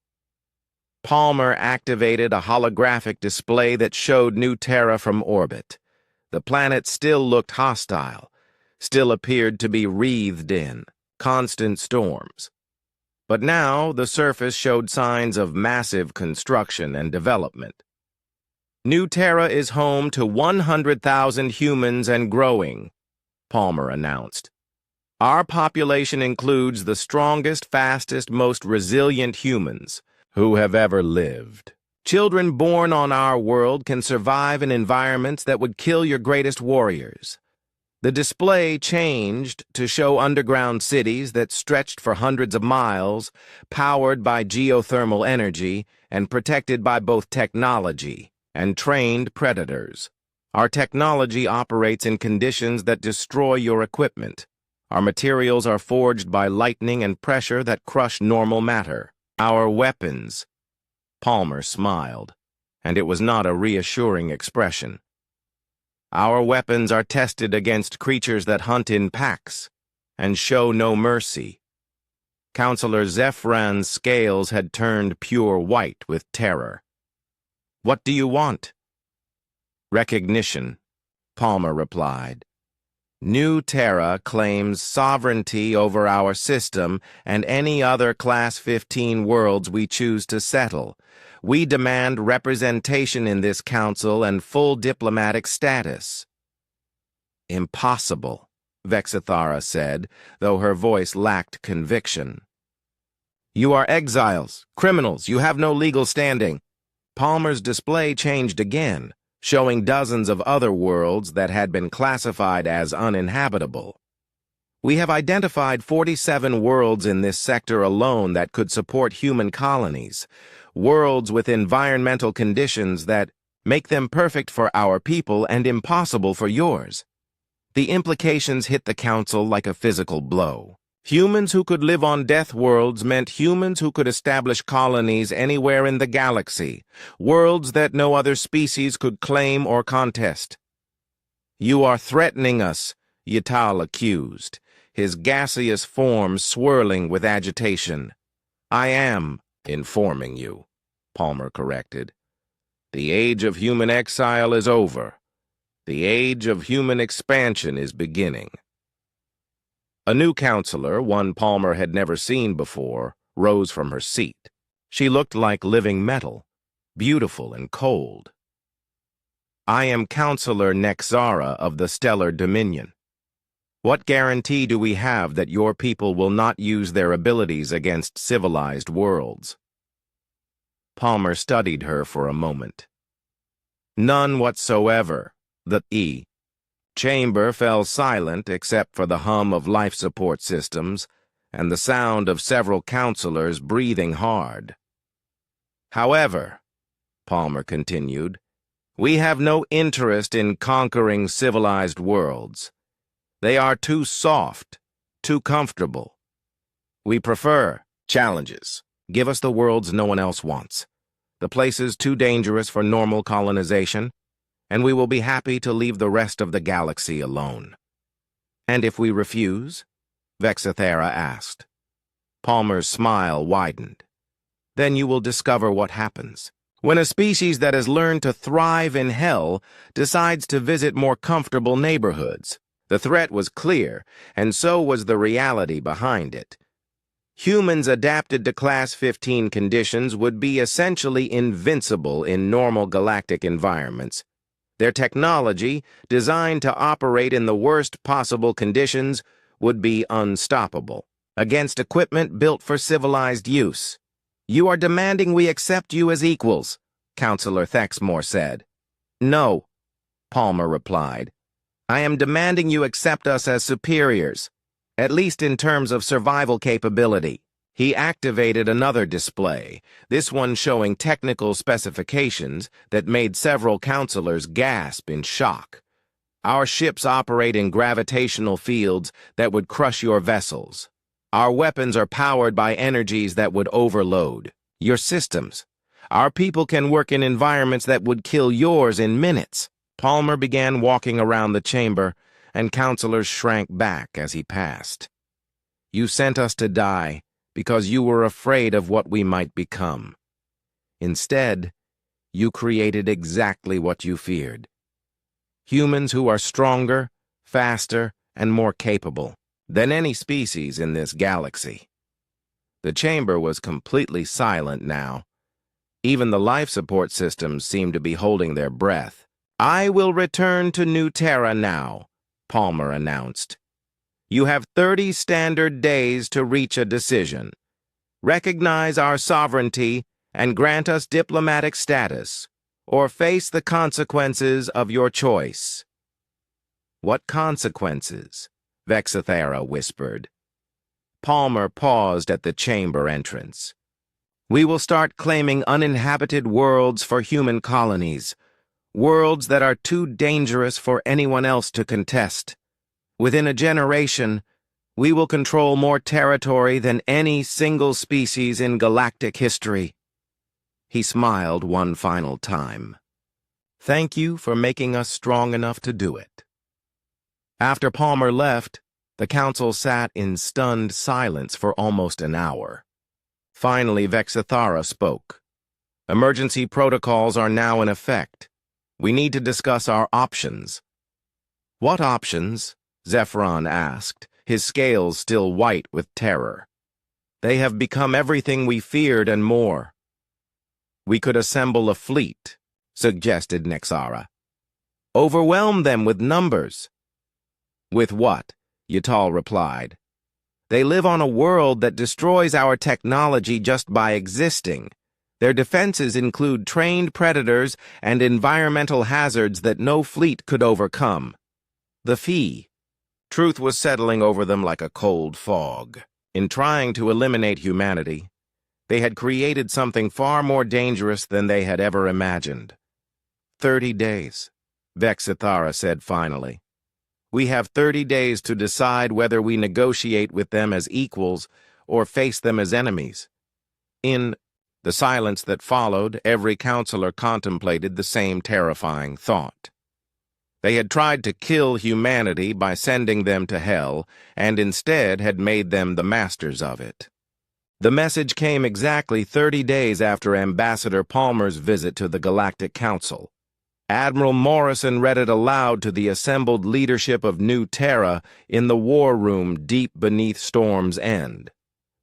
Palmer activated a holographic display that showed New Terra from orbit. The planet still looked hostile, still appeared to be wreathed in constant storms. But now the surface showed signs of massive construction and development. "New Terra is home to 100,000 humans and growing," Palmer announced. "Our population includes the strongest, fastest, most resilient humans who have ever lived. Children born on our world can survive in environments that would kill your greatest warriors." The display changed to show underground cities that stretched for hundreds of miles, powered by geothermal energy and protected by both technology and trained predators. "Our technology operates in conditions that destroy your equipment. Our materials are forged by lightning and pressure that crush normal matter. Our weapons—" Palmer smiled, and it was not a reassuring expression. "Our weapons are tested against creatures that hunt in packs and show no mercy." Counselor Zephran's scales had turned pure white with terror. "What do you want?" "Recognition," Palmer replied. "New Terra claims sovereignty over our system and any other Class 15 worlds we choose to settle. We demand representation in this council and full diplomatic status." "Impossible," Vexithara said, though her voice lacked conviction. "You are exiles, criminals, you have no legal standing." Palmer's display changed again, showing dozens of other worlds that had been classified as uninhabitable. "We have identified 47 worlds in this sector alone that could support human colonies, worlds with environmental conditions that make them perfect for our people and impossible for yours." The implications hit the council like a physical blow. Humans who could live on death worlds meant humans who could establish colonies anywhere in the galaxy, worlds that no other species could claim or contest. "You are threatening us," Yatal accused, his gaseous form swirling with agitation. "I am informing you," Palmer corrected. "The age of human exile is over. The age of human expansion is beginning." A new counselor, one Palmer had never seen before, rose from her seat. She looked like living metal, beautiful and cold. "I am Counselor Nexara of the Stellar Dominion. What guarantee do we have that your people will not use their abilities against civilized worlds?" Palmer studied her for a moment. "None whatsoever." The chamber fell silent except for the hum of life support systems and the sound of several counselors breathing hard. "However," Palmer continued, "we have no interest in conquering civilized worlds. They are too soft, too comfortable. We prefer challenges. Give us the worlds no one else wants, the places too dangerous for normal colonization, and we will be happy to leave the rest of the galaxy alone." "And if we refuse?" Vexithara asked. Palmer's smile widened. "Then you will discover what happens. When a species that has learned to thrive in hell decides to visit more comfortable neighborhoods." The threat was clear, and so was the reality behind it. Humans adapted to Class 15 conditions would be essentially invincible in normal galactic environments. Their technology, designed to operate in the worst possible conditions, would be unstoppable against equipment built for civilized use. "You are demanding we accept you as equals," Counselor Thexmore said. "No," Palmer replied. I am demanding you accept us as superiors, at least in terms of survival capability. He activated another display, this one showing technical specifications that made several counselors gasp in shock. Our ships operate in gravitational fields that would crush your vessels. Our weapons are powered by energies that would overload your systems. Our people can work in environments that would kill yours in minutes. Palmer began walking around the chamber, and counselors shrank back as he passed. You sent us to die because you were afraid of what we might become. Instead, you created exactly what you feared. Humans who are stronger, faster, and more capable than any species in this galaxy. The chamber was completely silent now. Even the life support systems seemed to be holding their breath. I will return to New Terra now, Palmer announced. You have 30 standard days to reach a decision. Recognize our sovereignty and grant us diplomatic status, or face the consequences of your choice. What consequences? Vexithera whispered. Palmer paused at the chamber entrance. We will start claiming uninhabited worlds for human colonies, worlds that are too dangerous for anyone else to contest. Within a generation, we will control more territory than any single species in galactic history. He smiled one final time. Thank you for making us strong enough to do it. After Palmer left, the council sat in stunned silence for almost an hour. Finally, Vexithara spoke. Emergency protocols are now in effect. We need to discuss our options. What options? Zephyron asked, his scales still white with terror. They have become everything we feared and more. We could assemble a fleet, suggested Nexara. Overwhelm them with numbers. With what? Yatal replied. They live on a world that destroys our technology just by existing. Their defenses include trained predators and environmental hazards that no fleet could overcome. The fee. Truth was settling over them like a cold fog. In trying to eliminate humanity, they had created something far more dangerous than they had ever imagined. 30 days, Vexithara said finally. We have 30 days to decide whether we negotiate with them as equals or face them as enemies. In the silence that followed, every counselor contemplated the same terrifying thought. They had tried to kill humanity by sending them to hell, and instead had made them the masters of it. The message came exactly 30 days after Ambassador Palmer's visit to the Galactic Council. Admiral Morrison read it aloud to the assembled leadership of New Terra in the war room deep beneath Storm's End.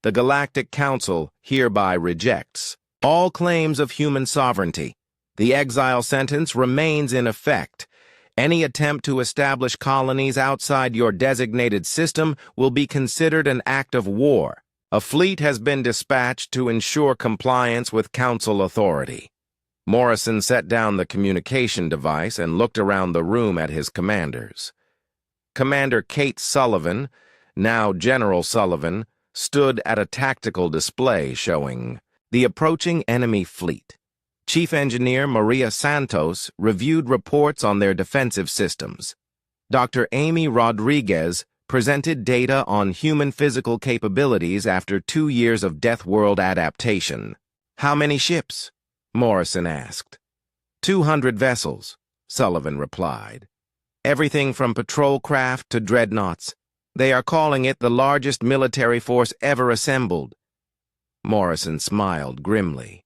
The Galactic Council hereby rejects all claims of human sovereignty. The exile sentence remains in effect. Any attempt to establish colonies outside your designated system will be considered an act of war. A fleet has been dispatched to ensure compliance with Council authority. Morrison set down the communication device and looked around the room at his commanders. Commander Kate Sullivan, now General Sullivan, stood at a tactical display showing the approaching enemy fleet. Chief Engineer Maria Santos reviewed reports on their defensive systems. Dr. Amy Rodriguez presented data on human physical capabilities after 2 years of Deathworld adaptation. How many ships? Morrison asked. 200 vessels, Sullivan replied. Everything from patrol craft to dreadnoughts. They are calling it the largest military force ever assembled. Morrison smiled grimly.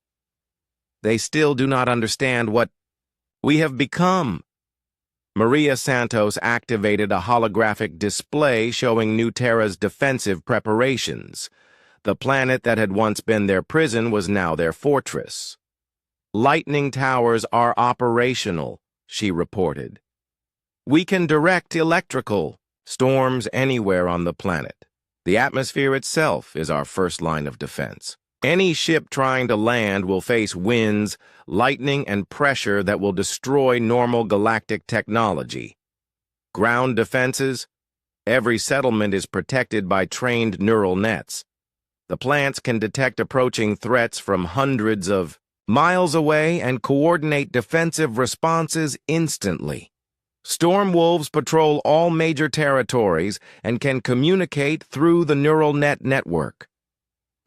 They still do not understand what we have become. Maria Santos activated a holographic display showing New Terra's defensive preparations. The planet that had once been their prison was now their fortress. Lightning towers are operational, she reported. We can direct electrical storms anywhere on the planet. The atmosphere itself is our first line of defense. Any ship trying to land will face winds, lightning, and pressure that will destroy normal galactic technology. Ground defenses? Every settlement is protected by trained neural nets. The plants can detect approaching threats from hundreds of miles away and coordinate defensive responses instantly. Storm wolves patrol all major territories and can communicate through the neural net network.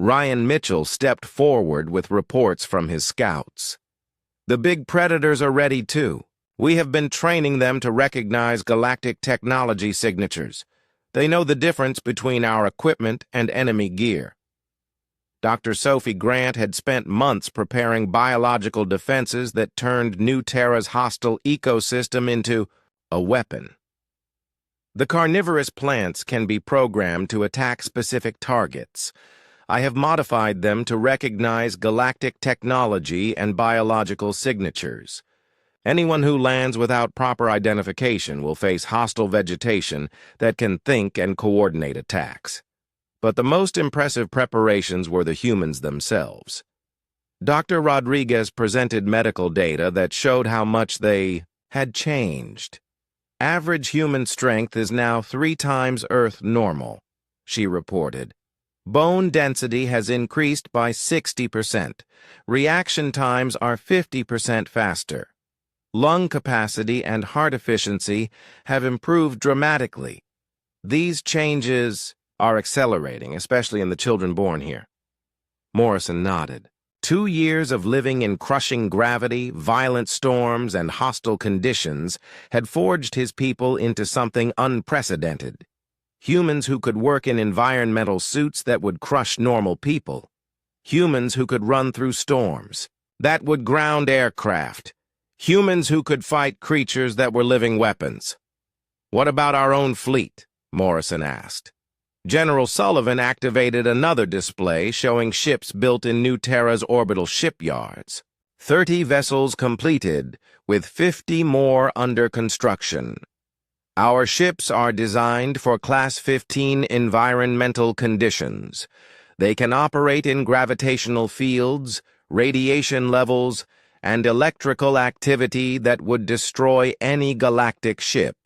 Ryan Mitchell stepped forward with reports from his scouts. The big predators are ready too. We have been training them to recognize galactic technology signatures. They know the difference between our equipment and enemy gear. Dr. Sophie Grant had spent months preparing biological defenses that turned New Terra's hostile ecosystem into a weapon. The carnivorous plants can be programmed to attack specific targets. I have modified them to recognize galactic technology and biological signatures. Anyone who lands without proper identification will face hostile vegetation that can think and coordinate attacks. But the most impressive preparations were the humans themselves. Dr. Rodriguez presented medical data that showed how much they had changed. Average human strength is now 3 times Earth normal, she reported. Bone density has increased by 60%. Reaction times are 50% faster. Lung capacity and heart efficiency have improved dramatically. These changes are accelerating, especially in the children born here. Morrison nodded. 2 years of living in crushing gravity, violent storms, and hostile conditions had forged his people into something unprecedented. Humans who could work in environmental suits that would crush normal people. Humans who could run through storms that would ground aircraft. Humans who could fight creatures that were living weapons. What about our own fleet? Morrison asked. General Sullivan activated another display showing ships built in New Terra's orbital shipyards. 30 vessels completed, with 50 more under construction. Our ships are designed for Class 15 environmental conditions. They can operate in gravitational fields, radiation levels, and electrical activity that would destroy any galactic ship.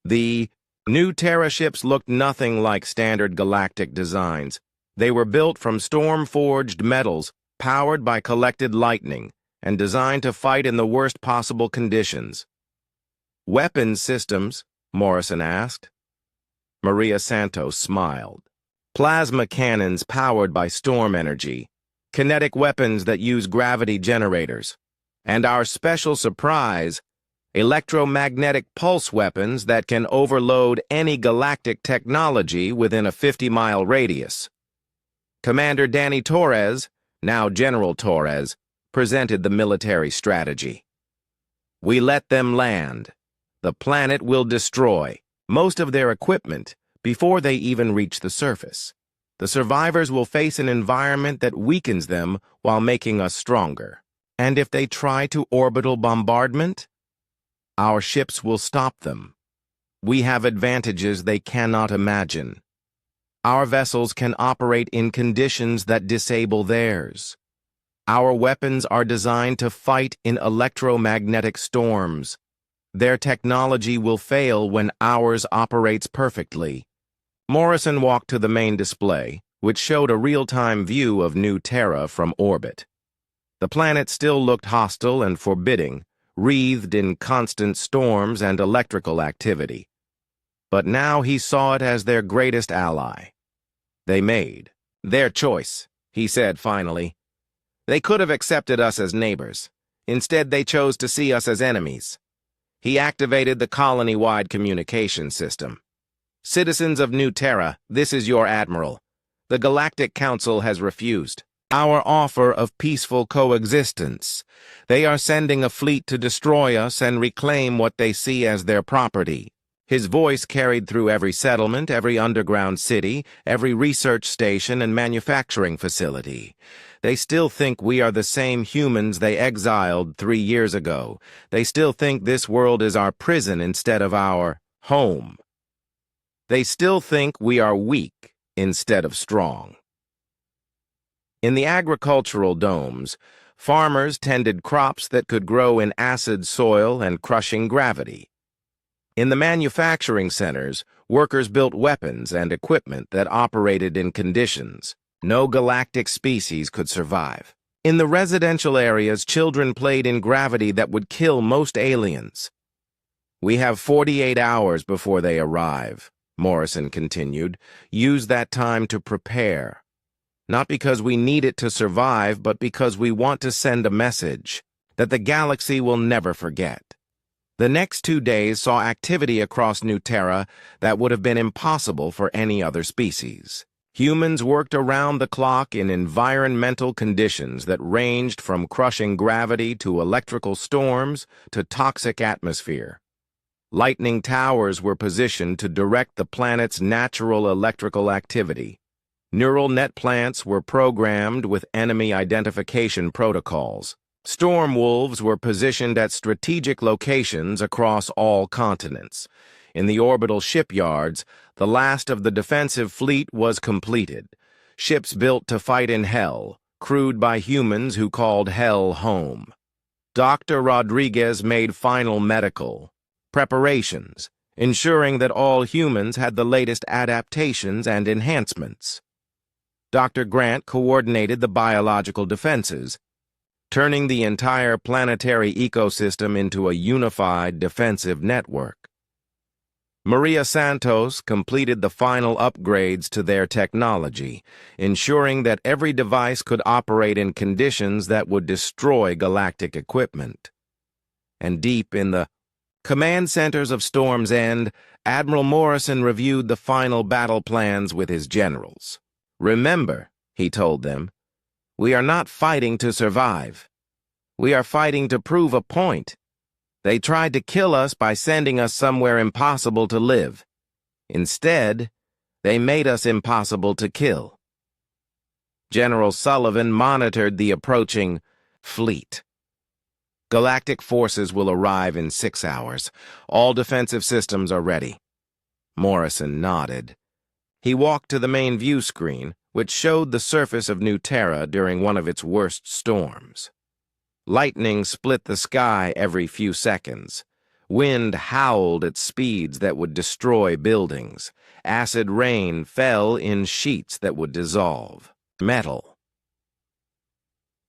The New Terra ships looked nothing like standard galactic designs. They were built from storm-forged metals, powered by collected lightning, and designed to fight in the worst possible conditions. Weapons systems? Morrison asked. Maria Santos smiled. Plasma cannons powered by storm energy, kinetic weapons that use gravity generators, and our special surprise, electromagnetic pulse weapons that can overload any galactic technology within a 50-mile radius. Commander Danny Torres, now General Torres, presented the military strategy. We let them land. The planet will destroy most of their equipment before they even reach the surface. The survivors will face an environment that weakens them while making us stronger. And if they try to orbital bombardment, our ships will stop them. We have advantages they cannot imagine. Our vessels can operate in conditions that disable theirs. Our weapons are designed to fight in electromagnetic storms. Their technology will fail when ours operates perfectly. Morrison walked to the main display, which showed a real-time view of New Terra from orbit. The planet still looked hostile and forbidding, wreathed in constant storms and electrical activity. But now he saw it as their greatest ally. They made their choice, he said finally. They could have accepted us as neighbors. Instead, they chose to see us as enemies. He activated the colony-wide communication system. Citizens of New Terra, this is your admiral. The Galactic Council has refused our offer of peaceful coexistence. They are sending a fleet to destroy us and reclaim what they see as their property. His voice carried through every settlement, every underground city, every research station and manufacturing facility. They still think we are the same humans they exiled 3 years ago. They still think this world is our prison instead of our home. They still think we are weak instead of strong. In the agricultural domes, farmers tended crops that could grow in acid soil and crushing gravity. In the manufacturing centers, workers built weapons and equipment that operated in conditions no galactic species could survive. In the residential areas, children played in gravity that would kill most aliens. "We have 48 hours before they arrive," Morrison continued. "Use that time to prepare. Not because we need it to survive, but because we want to send a message that the galaxy will never forget." The next 2 days saw activity across New Terra that would have been impossible for any other species. Humans worked around the clock in environmental conditions that ranged from crushing gravity to electrical storms to toxic atmosphere. Lightning towers were positioned to direct the planet's natural electrical activity. Neural net plants were programmed with enemy identification protocols. Storm wolves were positioned at strategic locations across all continents. In the orbital shipyards, the last of the defensive fleet was completed. Ships built to fight in Hell, crewed by humans who called Hell home. Dr. Rodriguez made final medical preparations, ensuring that all humans had the latest adaptations and enhancements. Dr. Grant coordinated the biological defenses, turning the entire planetary ecosystem into a unified defensive network. Maria Santos completed the final upgrades to their technology, ensuring that every device could operate in conditions that would destroy galactic equipment. And deep in the command centers of Storm's End, Admiral Morrison reviewed the final battle plans with his generals. "Remember," he told them, "we are not fighting to survive. We are fighting to prove a point. They tried to kill us by sending us somewhere impossible to live. Instead, they made us impossible to kill." General Sullivan monitored the approaching fleet. "Galactic forces will arrive in 6 hours. All defensive systems are ready." Morrison nodded. He walked to the main view screen, which showed the surface of New Terra during one of its worst storms. Lightning split the sky every few seconds. Wind howled at speeds that would destroy buildings. Acid rain fell in sheets that would dissolve metal.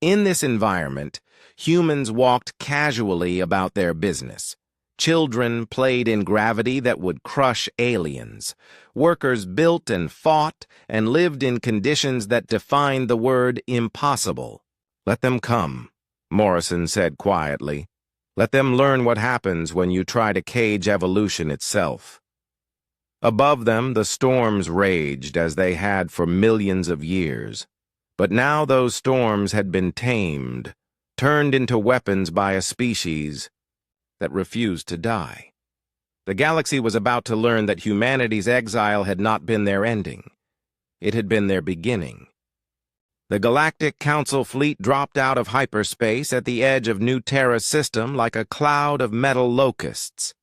In this environment, humans walked casually about their business. Children played in gravity that would crush aliens. Workers built and fought and lived in conditions that defined the word impossible. "Let them come," Morrison said quietly. "Let them learn what happens when you try to cage evolution itself." Above them, the storms raged as they had for millions of years. But now those storms had been tamed, turned into weapons by a species that refused to die. The galaxy was about to learn that humanity's exile had not been their ending. It had been their beginning. The Galactic Council fleet dropped out of hyperspace at the edge of New Terra's system like a cloud of metal locusts.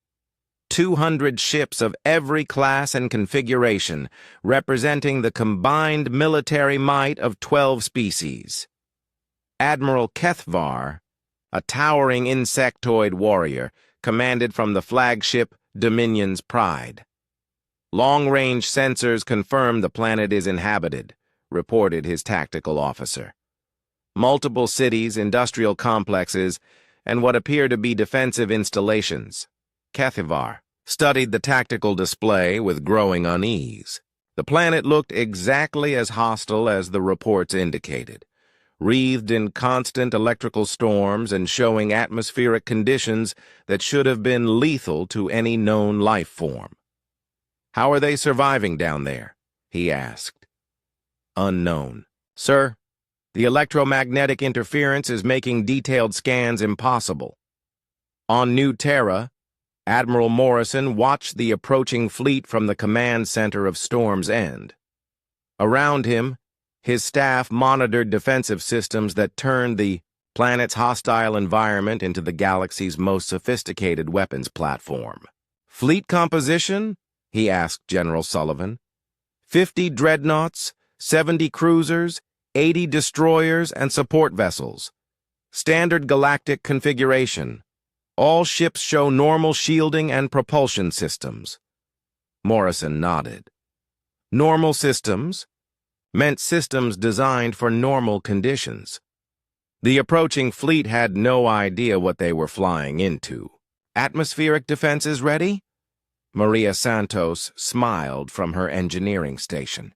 200 ships of every class and configuration, representing the combined military might of 12 species. Admiral Kethvar, a towering insectoid warrior, commanded from the flagship Dominion's Pride. "Long-range sensors confirm the planet is inhabited," reported his tactical officer. "Multiple cities, industrial complexes, and what appear to be defensive installations." Kethvar studied the tactical display with growing unease. The planet looked exactly as hostile as the reports indicated, wreathed in constant electrical storms and showing atmospheric conditions that should have been lethal to any known life form. "How are they surviving down there?" he asked. "Unknown. Sir, the electromagnetic interference is making detailed scans impossible." On New Terra, Admiral Morrison watched the approaching fleet from the command center of Storm's End. Around him, his staff monitored defensive systems that turned the planet's hostile environment into the galaxy's most sophisticated weapons platform. "Fleet composition?" he asked General Sullivan. 50 dreadnoughts, 70 cruisers, 80 destroyers and support vessels. Standard galactic configuration. All ships show normal shielding and propulsion systems. Morrison nodded. Normal systems meant systems designed for normal conditions. The approaching fleet had no idea what they were flying into. Atmospheric defenses ready? Maria Santos smiled from her engineering station.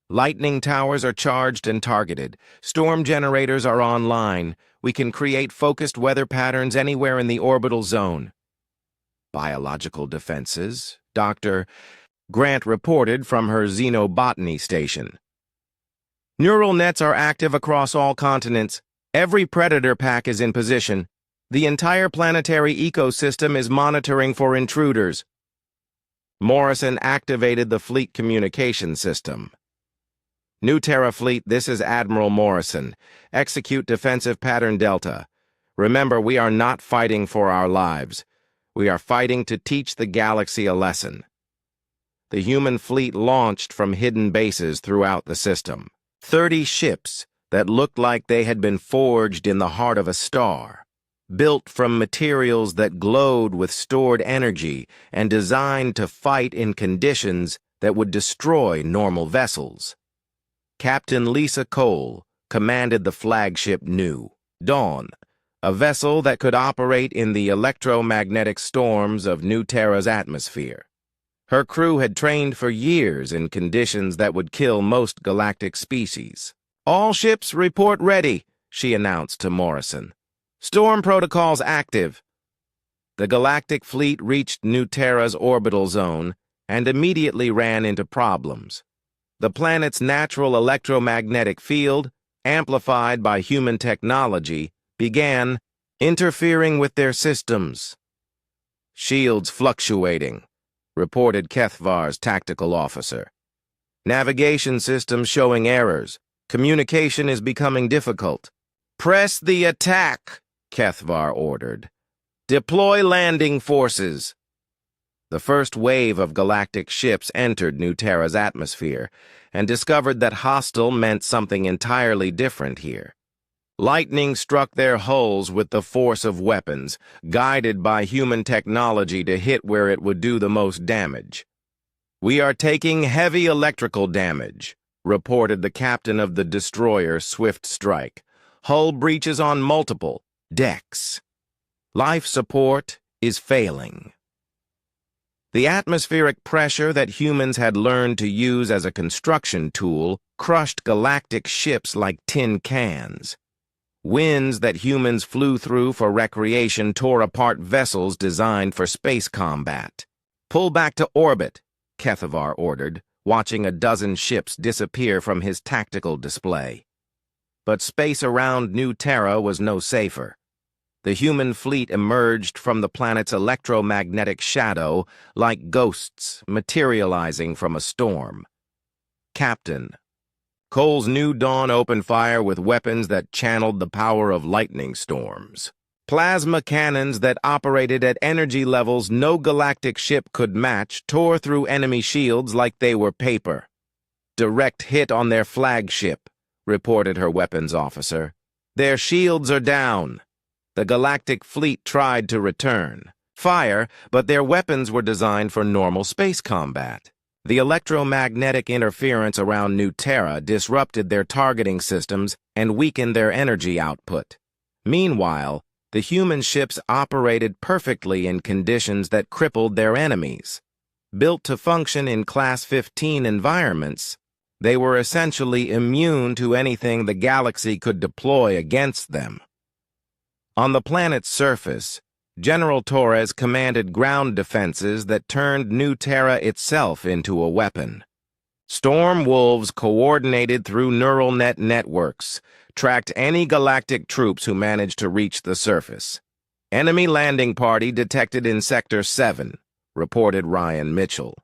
Lightning towers are charged and targeted. Storm generators are online. We can create focused weather patterns anywhere in the orbital zone. Biological defenses, Dr. Grant reported from her xenobotany station. Neural nets are active across all continents. Every predator pack is in position. The entire planetary ecosystem is monitoring for intruders. Morrison activated the fleet communication system. New Terra Fleet, this is Admiral Morrison. Execute defensive pattern Delta. Remember, we are not fighting for our lives. We are fighting to teach the galaxy a lesson. The human fleet launched from hidden bases throughout the system. 30 ships that looked like they had been forged in the heart of a star, built from materials that glowed with stored energy and designed to fight in conditions that would destroy normal vessels. Captain Lisa Cole commanded the flagship New Dawn, a vessel that could operate in the electromagnetic storms of New Terra's atmosphere. Her crew had trained for years in conditions that would kill most galactic species. All ships report ready, she announced to Morrison. Storm protocols active. The galactic fleet reached New Terra's orbital zone and immediately ran into problems. The planet's natural electromagnetic field, amplified by human technology, began interfering with their systems. Shields fluctuating, reported Kethvar's tactical officer. Navigation systems showing errors. Communication is becoming difficult. Press the attack, Kethvar ordered. Deploy landing forces. The first wave of galactic ships entered New Terra's atmosphere and discovered that hostile meant something entirely different here. Lightning struck their hulls with the force of weapons, guided by human technology to hit where it would do the most damage. We are taking heavy electrical damage, reported the captain of the destroyer Swift Strike. Hull breaches on multiple decks. Life support is failing. The atmospheric pressure that humans had learned to use as a construction tool crushed galactic ships like tin cans. Winds that humans flew through for recreation tore apart vessels designed for space combat. Pull back to orbit, Kethvar ordered, watching a dozen ships disappear from his tactical display. But space around New Terra was no safer. The human fleet emerged from the planet's electromagnetic shadow like ghosts materializing from a storm. Captain, Cole's New Dawn opened fire with weapons that channeled the power of lightning storms. Plasma cannons that operated at energy levels no galactic ship could match tore through enemy shields like they were paper. Direct hit on their flagship, reported her weapons officer. Their shields are down. The galactic fleet tried to return fire, but their weapons were designed for normal space combat. The electromagnetic interference around New Terra disrupted their targeting systems and weakened their energy output. Meanwhile, the human ships operated perfectly in conditions that crippled their enemies. Built to function in Class 15 environments, they were essentially immune to anything the galaxy could deploy against them. On the planet's surface, General Torres commanded ground defenses that turned New Terra itself into a weapon. Storm Wolves coordinated through neural net networks, tracked any galactic troops who managed to reach the surface. Enemy landing party detected in Sector 7, reported Ryan Mitchell.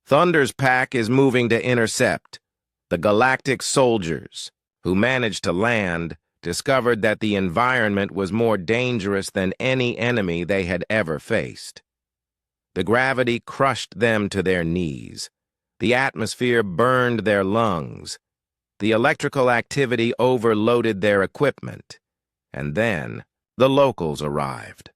Thunder's pack is moving to intercept. The galactic soldiers, who managed to land, discovered that the environment was more dangerous than any enemy they had ever faced. The gravity crushed them to their knees. The atmosphere burned their lungs. The electrical activity overloaded their equipment, and then the locals arrived.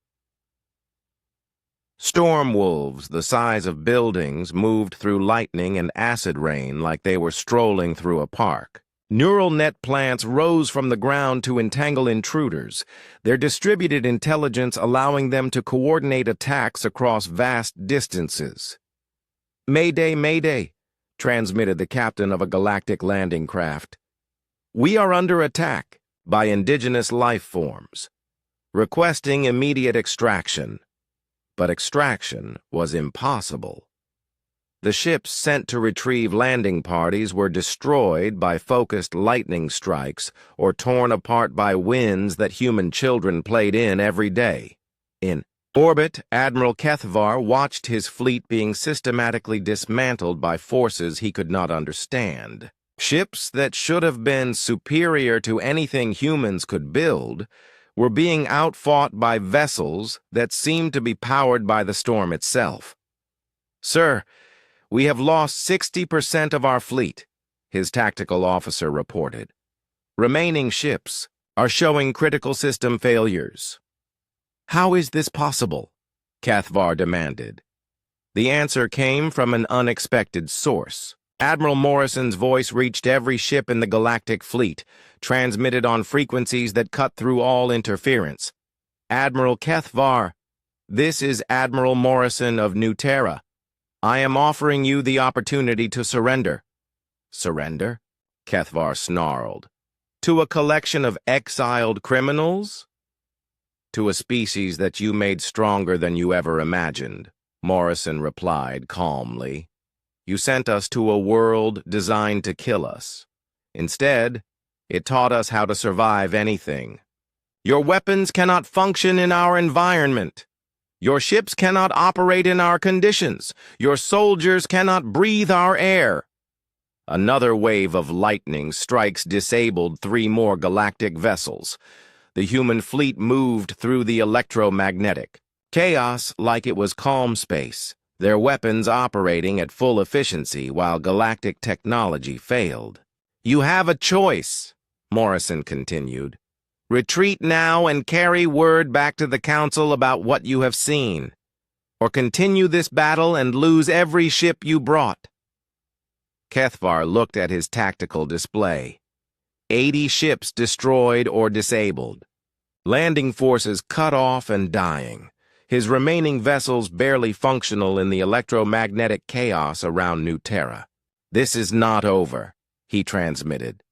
Storm wolves, the size of buildings, moved through lightning and acid rain like they were strolling through a park. Neural net plants rose from the ground to entangle intruders, their distributed intelligence allowing them to coordinate attacks across vast distances. "Mayday, mayday," transmitted the captain of a galactic landing craft. "We are under attack by indigenous life forms, requesting immediate extraction." But extraction was impossible. The ships sent to retrieve landing parties were destroyed by focused lightning strikes or torn apart by winds that human children played in every day. In orbit, Admiral Kethvar watched his fleet being systematically dismantled by forces he could not understand. Ships that should have been superior to anything humans could build were being outfought by vessels that seemed to be powered by the storm itself. "Sir, we have lost 60% of our fleet," his tactical officer reported. "Remaining ships are showing critical system failures." "How is this possible?" Kethvar demanded. The answer came from an unexpected source. Admiral Morrison's voice reached every ship in the galactic fleet, transmitted on frequencies that cut through all interference. "Admiral Kethvar, this is Admiral Morrison of New Terra. I am offering you the opportunity to surrender." "Surrender?" Kethvar snarled. "To a collection of exiled criminals?" "To a species that you made stronger than you ever imagined," Morrison replied calmly. "You sent us to a world designed to kill us. Instead, it taught us how to survive anything. Your weapons cannot function in our environment. Your ships cannot operate in our conditions. Your soldiers cannot breathe our air." Another wave of lightning strikes disabled 3 more galactic vessels. The human fleet moved through the electromagnetic chaos like it was calm space, their weapons operating at full efficiency while galactic technology failed. "You have a choice," Morrison continued. "Retreat now and carry word back to the Council about what you have seen, or continue this battle and lose every ship you brought." Kethvar looked at his tactical display. 80 ships destroyed or disabled. Landing forces cut off and dying. His remaining vessels barely functional in the electromagnetic chaos around New Terra. "This is not over," he transmitted.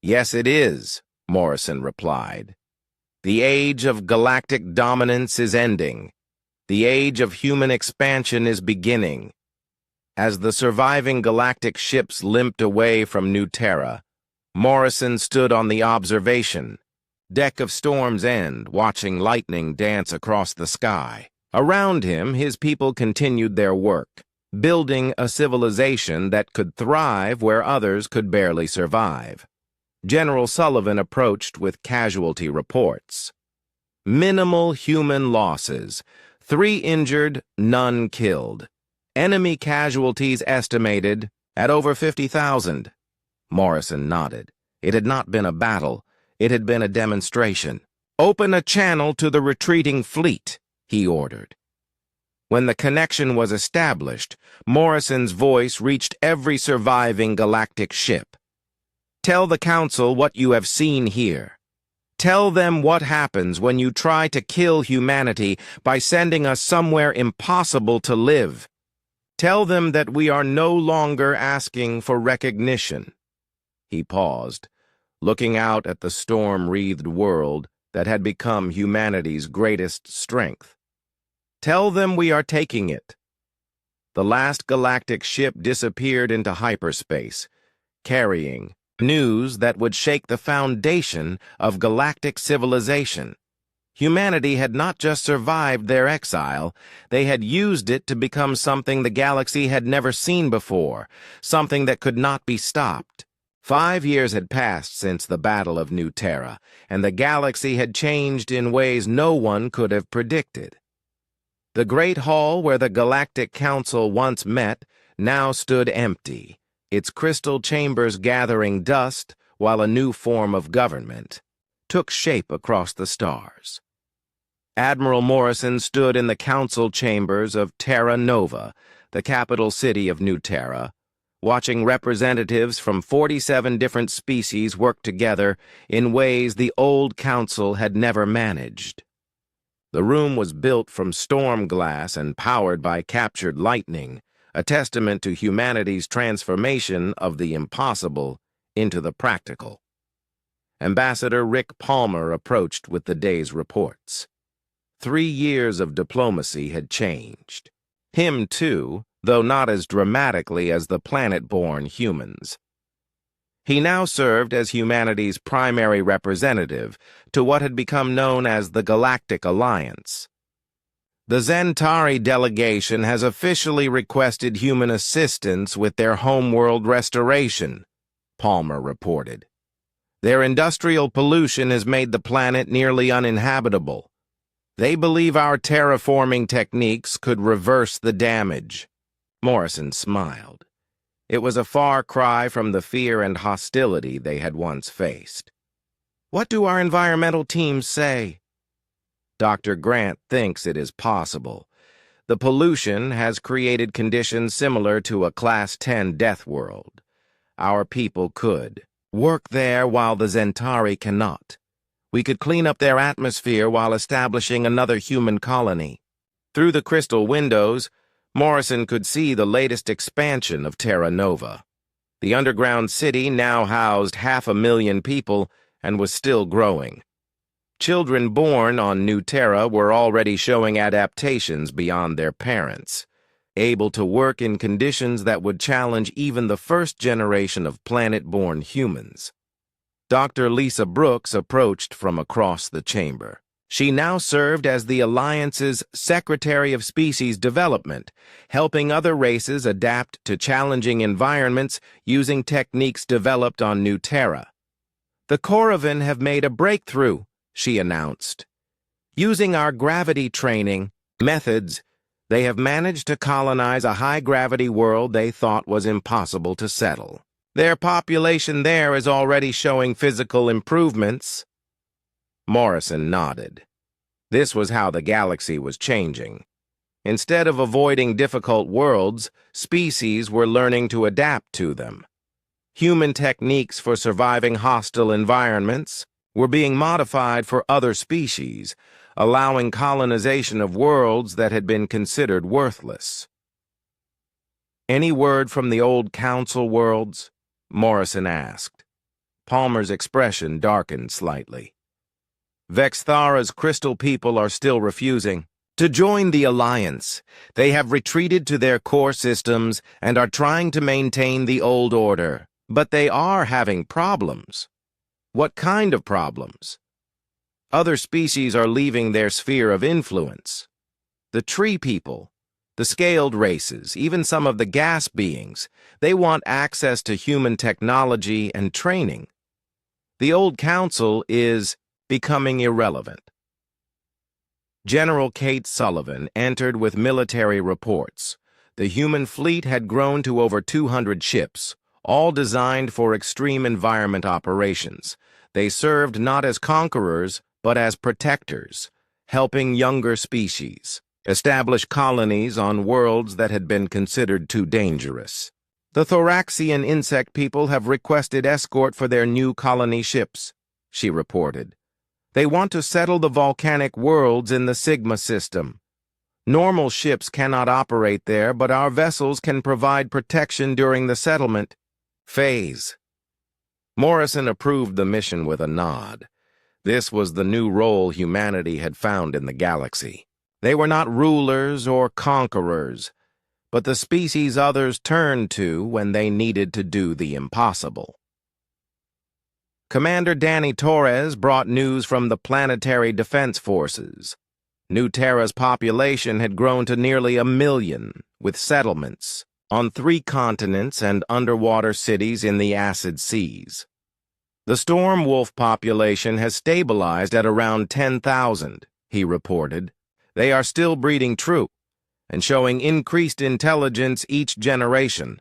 "Yes, it is," Morrison replied. "The age of galactic dominance is ending. The age of human expansion is beginning." As the surviving galactic ships limped away from New Terra, Morrison stood on the observation deck of Storm's End, watching lightning dance across the sky. Around him, his people continued their work, building a civilization that could thrive where others could barely survive. General Sullivan approached with casualty reports. Minimal human losses. 3 injured, none killed. Enemy casualties estimated at over 50,000. Morrison nodded. It had not been a battle. It had been a demonstration. "Open a channel to the retreating fleet," he ordered. When the connection was established, Morrison's voice reached every surviving galactic ship. "Tell the Council what you have seen here. Tell them what happens when you try to kill humanity by sending us somewhere impossible to live. Tell them that we are no longer asking for recognition." He paused, looking out at the storm-wreathed world that had become humanity's greatest strength. "Tell them we are taking it." The last galactic ship disappeared into hyperspace, carrying news that would shake the foundation of galactic civilization. Humanity had not just survived their exile, they had used it to become something the galaxy had never seen before, something that could not be stopped. 5 years had passed since the Battle of New Terra, and the galaxy had changed in ways no one could have predicted. The great hall where the Galactic Council once met now stood empty, its crystal chambers gathering dust while a new form of government took shape across the stars. Admiral Morrison stood in the council chambers of Terra Nova, the capital city of New Terra, watching representatives from 47 different species work together in ways the old council had never managed. The room was built from storm glass and powered by captured lightning, a testament to humanity's transformation of the impossible into the practical. Ambassador Rick Palmer approached with the day's reports. 3 years of diplomacy had changed. Him, too, though not as dramatically as the planet-born humans. He now served as humanity's primary representative to what had become known as the Galactic Alliance. The Zentari delegation has officially requested human assistance with their homeworld restoration, Palmer reported. Their industrial pollution has made the planet nearly uninhabitable. They believe our terraforming techniques could reverse the damage. Morrison smiled. It was a far cry from the fear and hostility they had once faced. What do our environmental teams say? Dr. Grant thinks it is possible. The pollution has created conditions similar to a Class 10 Deathworld. Our people could work there while the Zentari cannot. We could clean up their atmosphere while establishing another human colony. Through the crystal windows, Morrison could see the latest expansion of Terra Nova. The underground city now housed 500,000 people and was still growing. Children born on New Terra were already showing adaptations beyond their parents, able to work in conditions that would challenge even the first generation of planet-born humans. Dr. Lisa Brooks approached from across the chamber. She now served as the Alliance's Secretary of Species Development, helping other races adapt to challenging environments using techniques developed on New Terra. The Koravan have made a breakthrough, she announced. Using our gravity training methods, they have managed to colonize a high-gravity world they thought was impossible to settle. Their population there is already showing physical improvements. Morrison nodded. This was how the galaxy was changing. Instead of avoiding difficult worlds, species were learning to adapt to them. Human techniques for surviving hostile environments were being modified for other species, allowing colonization of worlds that had been considered worthless. Any word from the old council worlds? Morrison asked. Palmer's expression darkened slightly. Vexthara's crystal people are still refusing to join the Alliance. They have retreated to their core systems and are trying to maintain the old order. But they are having problems. What kind of problems? Other species are leaving their sphere of influence. The tree people, the scaled races, even some of the gas beings, they want access to human technology and training. The old council is becoming irrelevant. General Kate Sullivan entered with military reports. The human fleet had grown to over 200 ships, all designed for extreme environment operations. They served not as conquerors, but as protectors, helping younger species establish colonies on worlds that had been considered too dangerous. The Thoraxian insect people have requested escort for their new colony ships, she reported. They want to settle the volcanic worlds in the Sigma system. Normal ships cannot operate there, but our vessels can provide protection during the settlement phase. Morrison approved the mission with a nod. This was the new role humanity had found in the galaxy. They were not rulers or conquerors, but the species others turned to when they needed to do the impossible. Commander Danny Torres brought news from the Planetary Defense Forces. New Terra's population had grown to nearly 1 million, with settlements on 3 continents and underwater cities in the acid seas. The storm wolf population has stabilized at around 10,000, he reported. They are still breeding true and showing increased intelligence each generation.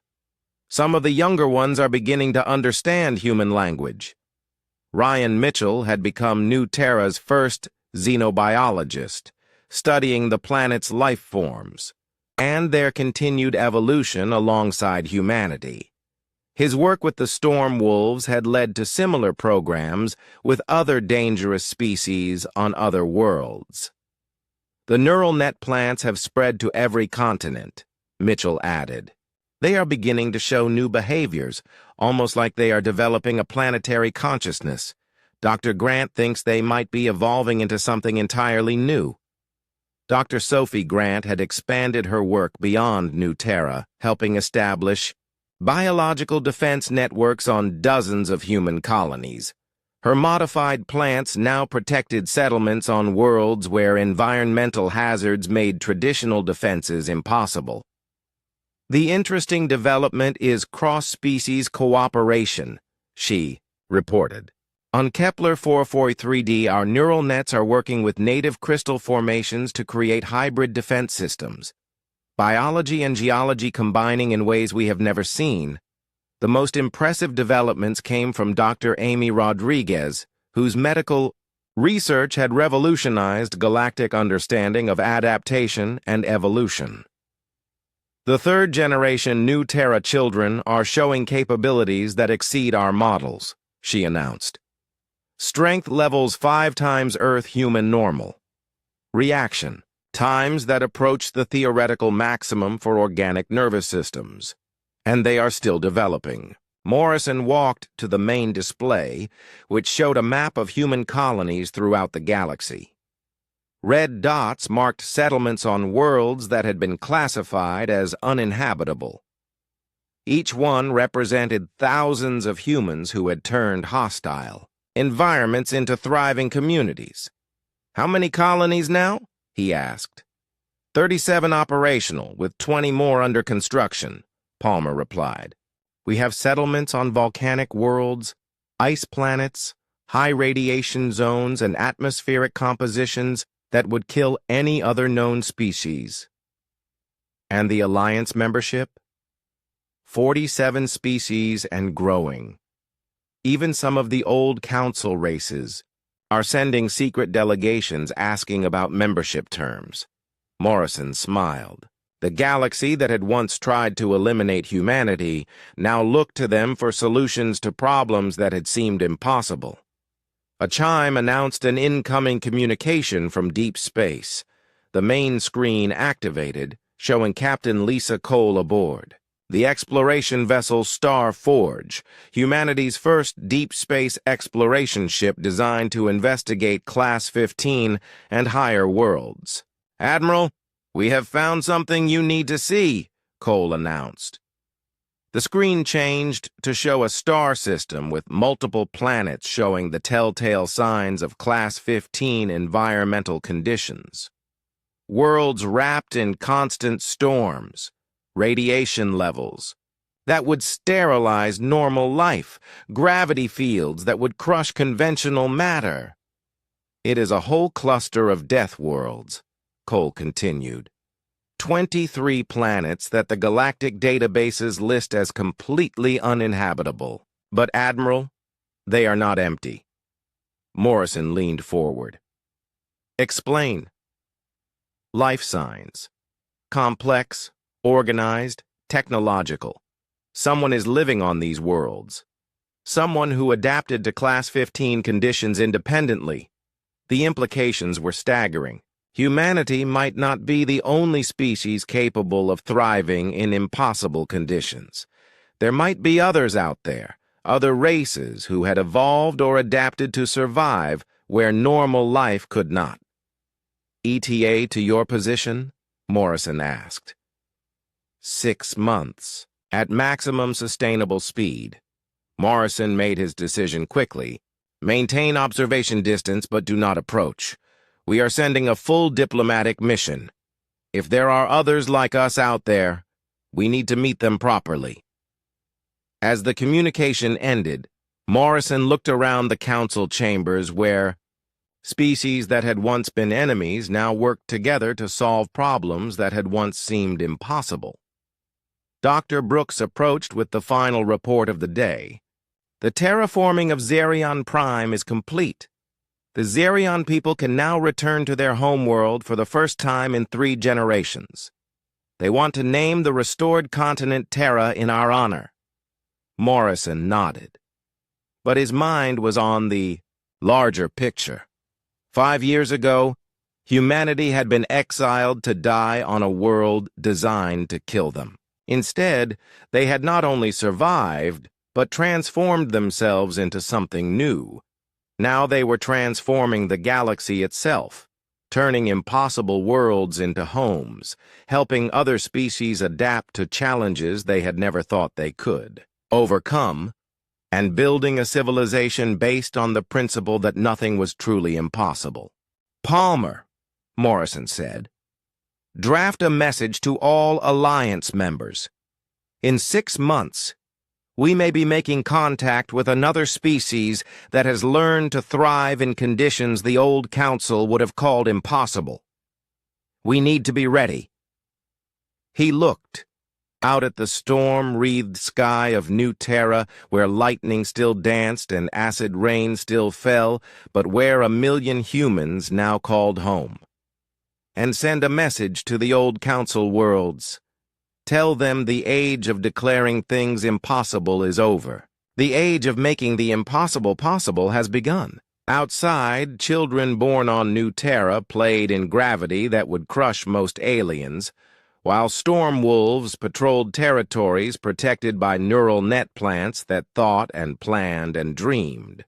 Some of the younger ones are beginning to understand human language. Ryan Mitchell had become New Terra's first xenobiologist, studying the planet's life forms and their continued evolution alongside humanity. His work with the storm wolves had led to similar programs with other dangerous species on other worlds. The neural net plants have spread to every continent, Mitchell added. They are beginning to show new behaviors, almost like they are developing a planetary consciousness. Dr. Grant thinks they might be evolving into something entirely new. Dr. Sophie Grant had expanded her work beyond New Terra, helping establish biological defense networks on dozens of human colonies. Her modified plants now protected settlements on worlds where environmental hazards made traditional defenses impossible. The interesting development is cross-species cooperation, she reported. On Kepler 443d, our neural nets are working with native crystal formations to create hybrid defense systems. Biology and geology combining in ways we have never seen. The most impressive developments came from Dr. Amy Rodriguez, whose medical research had revolutionized galactic understanding of adaptation and evolution. The third-generation New Terra children are showing capabilities that exceed our models, she announced. Strength levels 5 times Earth human normal. Reaction times that approach the theoretical maximum for organic nervous systems. And they are still developing. Morrison walked to the main display, which showed a map of human colonies throughout the galaxy. Red dots marked settlements on worlds that had been classified as uninhabitable. Each one represented thousands of humans who had turned hostile, environments into thriving communities. How many colonies now? He asked. 37 operational, with 20 more under construction, Palmer replied. We have settlements on volcanic worlds, ice planets, high radiation zones, and atmospheric compositions that would kill any other known species. And the Alliance membership? 47 species and growing. Even some of the old council races are sending secret delegations asking about membership terms. Morrison smiled. The galaxy that had once tried to eliminate humanity now looked to them for solutions to problems that had seemed impossible. A chime announced an incoming communication from deep space. The main screen activated, showing Captain Lisa Cole aboard. The exploration vessel Star Forge, humanity's first deep space exploration ship designed to investigate Class 15 and higher worlds. Admiral, we have found something you need to see, Cole announced. The screen changed to show a star system with multiple planets showing the telltale signs of Class 15 environmental conditions. Worlds wrapped in constant storms, radiation levels that would sterilize normal life, gravity fields that would crush conventional matter. It is a whole cluster of death worlds, Cole continued. 23 planets that the galactic databases list as completely uninhabitable. But, Admiral, they are not empty. Morrison leaned forward. Explain. Life signs. Complex, organized, technological. Someone is living on these worlds. Someone who adapted to Class 15 conditions independently. The implications were staggering. Humanity might not be the only species capable of thriving in impossible conditions. There might be others out there, other races who had evolved or adapted to survive where normal life could not. ETA to your position? Morrison asked. 6 months, at maximum sustainable speed. Morrison made his decision quickly. Maintain observation distance, but do not approach. We are sending a full diplomatic mission. If there are others like us out there, we need to meet them properly. As the communication ended, Morrison looked around the council chambers where species that had once been enemies now worked together to solve problems that had once seemed impossible. Dr. Brooks approached with the final report of the day. The terraforming of Xerion Prime is complete. The Xerion people can now return to their homeworld for the first time in 3 generations. They want to name the restored continent Terra in our honor. Morrison nodded. But his mind was on the larger picture. 5 years ago, humanity had been exiled to die on a world designed to kill them. Instead, they had not only survived, but transformed themselves into something new. Now they were transforming the galaxy itself, turning impossible worlds into homes, helping other species adapt to challenges they had never thought they could overcome, and building a civilization based on the principle that nothing was truly impossible. Palmer, Morrison said, draft a message to all Alliance members. In 6 months, we may be making contact with another species that has learned to thrive in conditions the old Council would have called impossible. We need to be ready. He looked out at the storm-wreathed sky of New Terra, where lightning still danced and acid rain still fell, but where 1,000,000 humans now called home. And send a message to the old Council worlds. Tell them the age of declaring things impossible is over. The age of making the impossible possible has begun. Outside, children born on New Terra played in gravity that would crush most aliens, while storm wolves patrolled territories protected by neural net plants that thought and planned and dreamed.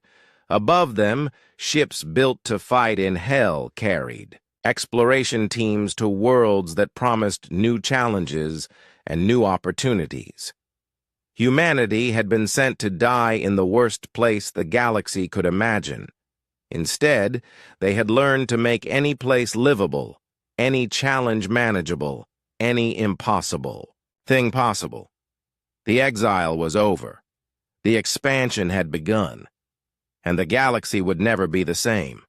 Above them, ships built to fight in hell carried exploration teams to worlds that promised new challenges and new opportunities. Humanity had been sent to die in the worst place the galaxy could imagine. Instead, they had learned to make any place livable, any challenge manageable, any impossible thing possible. The exile was over. The expansion had begun, and the galaxy would never be the same.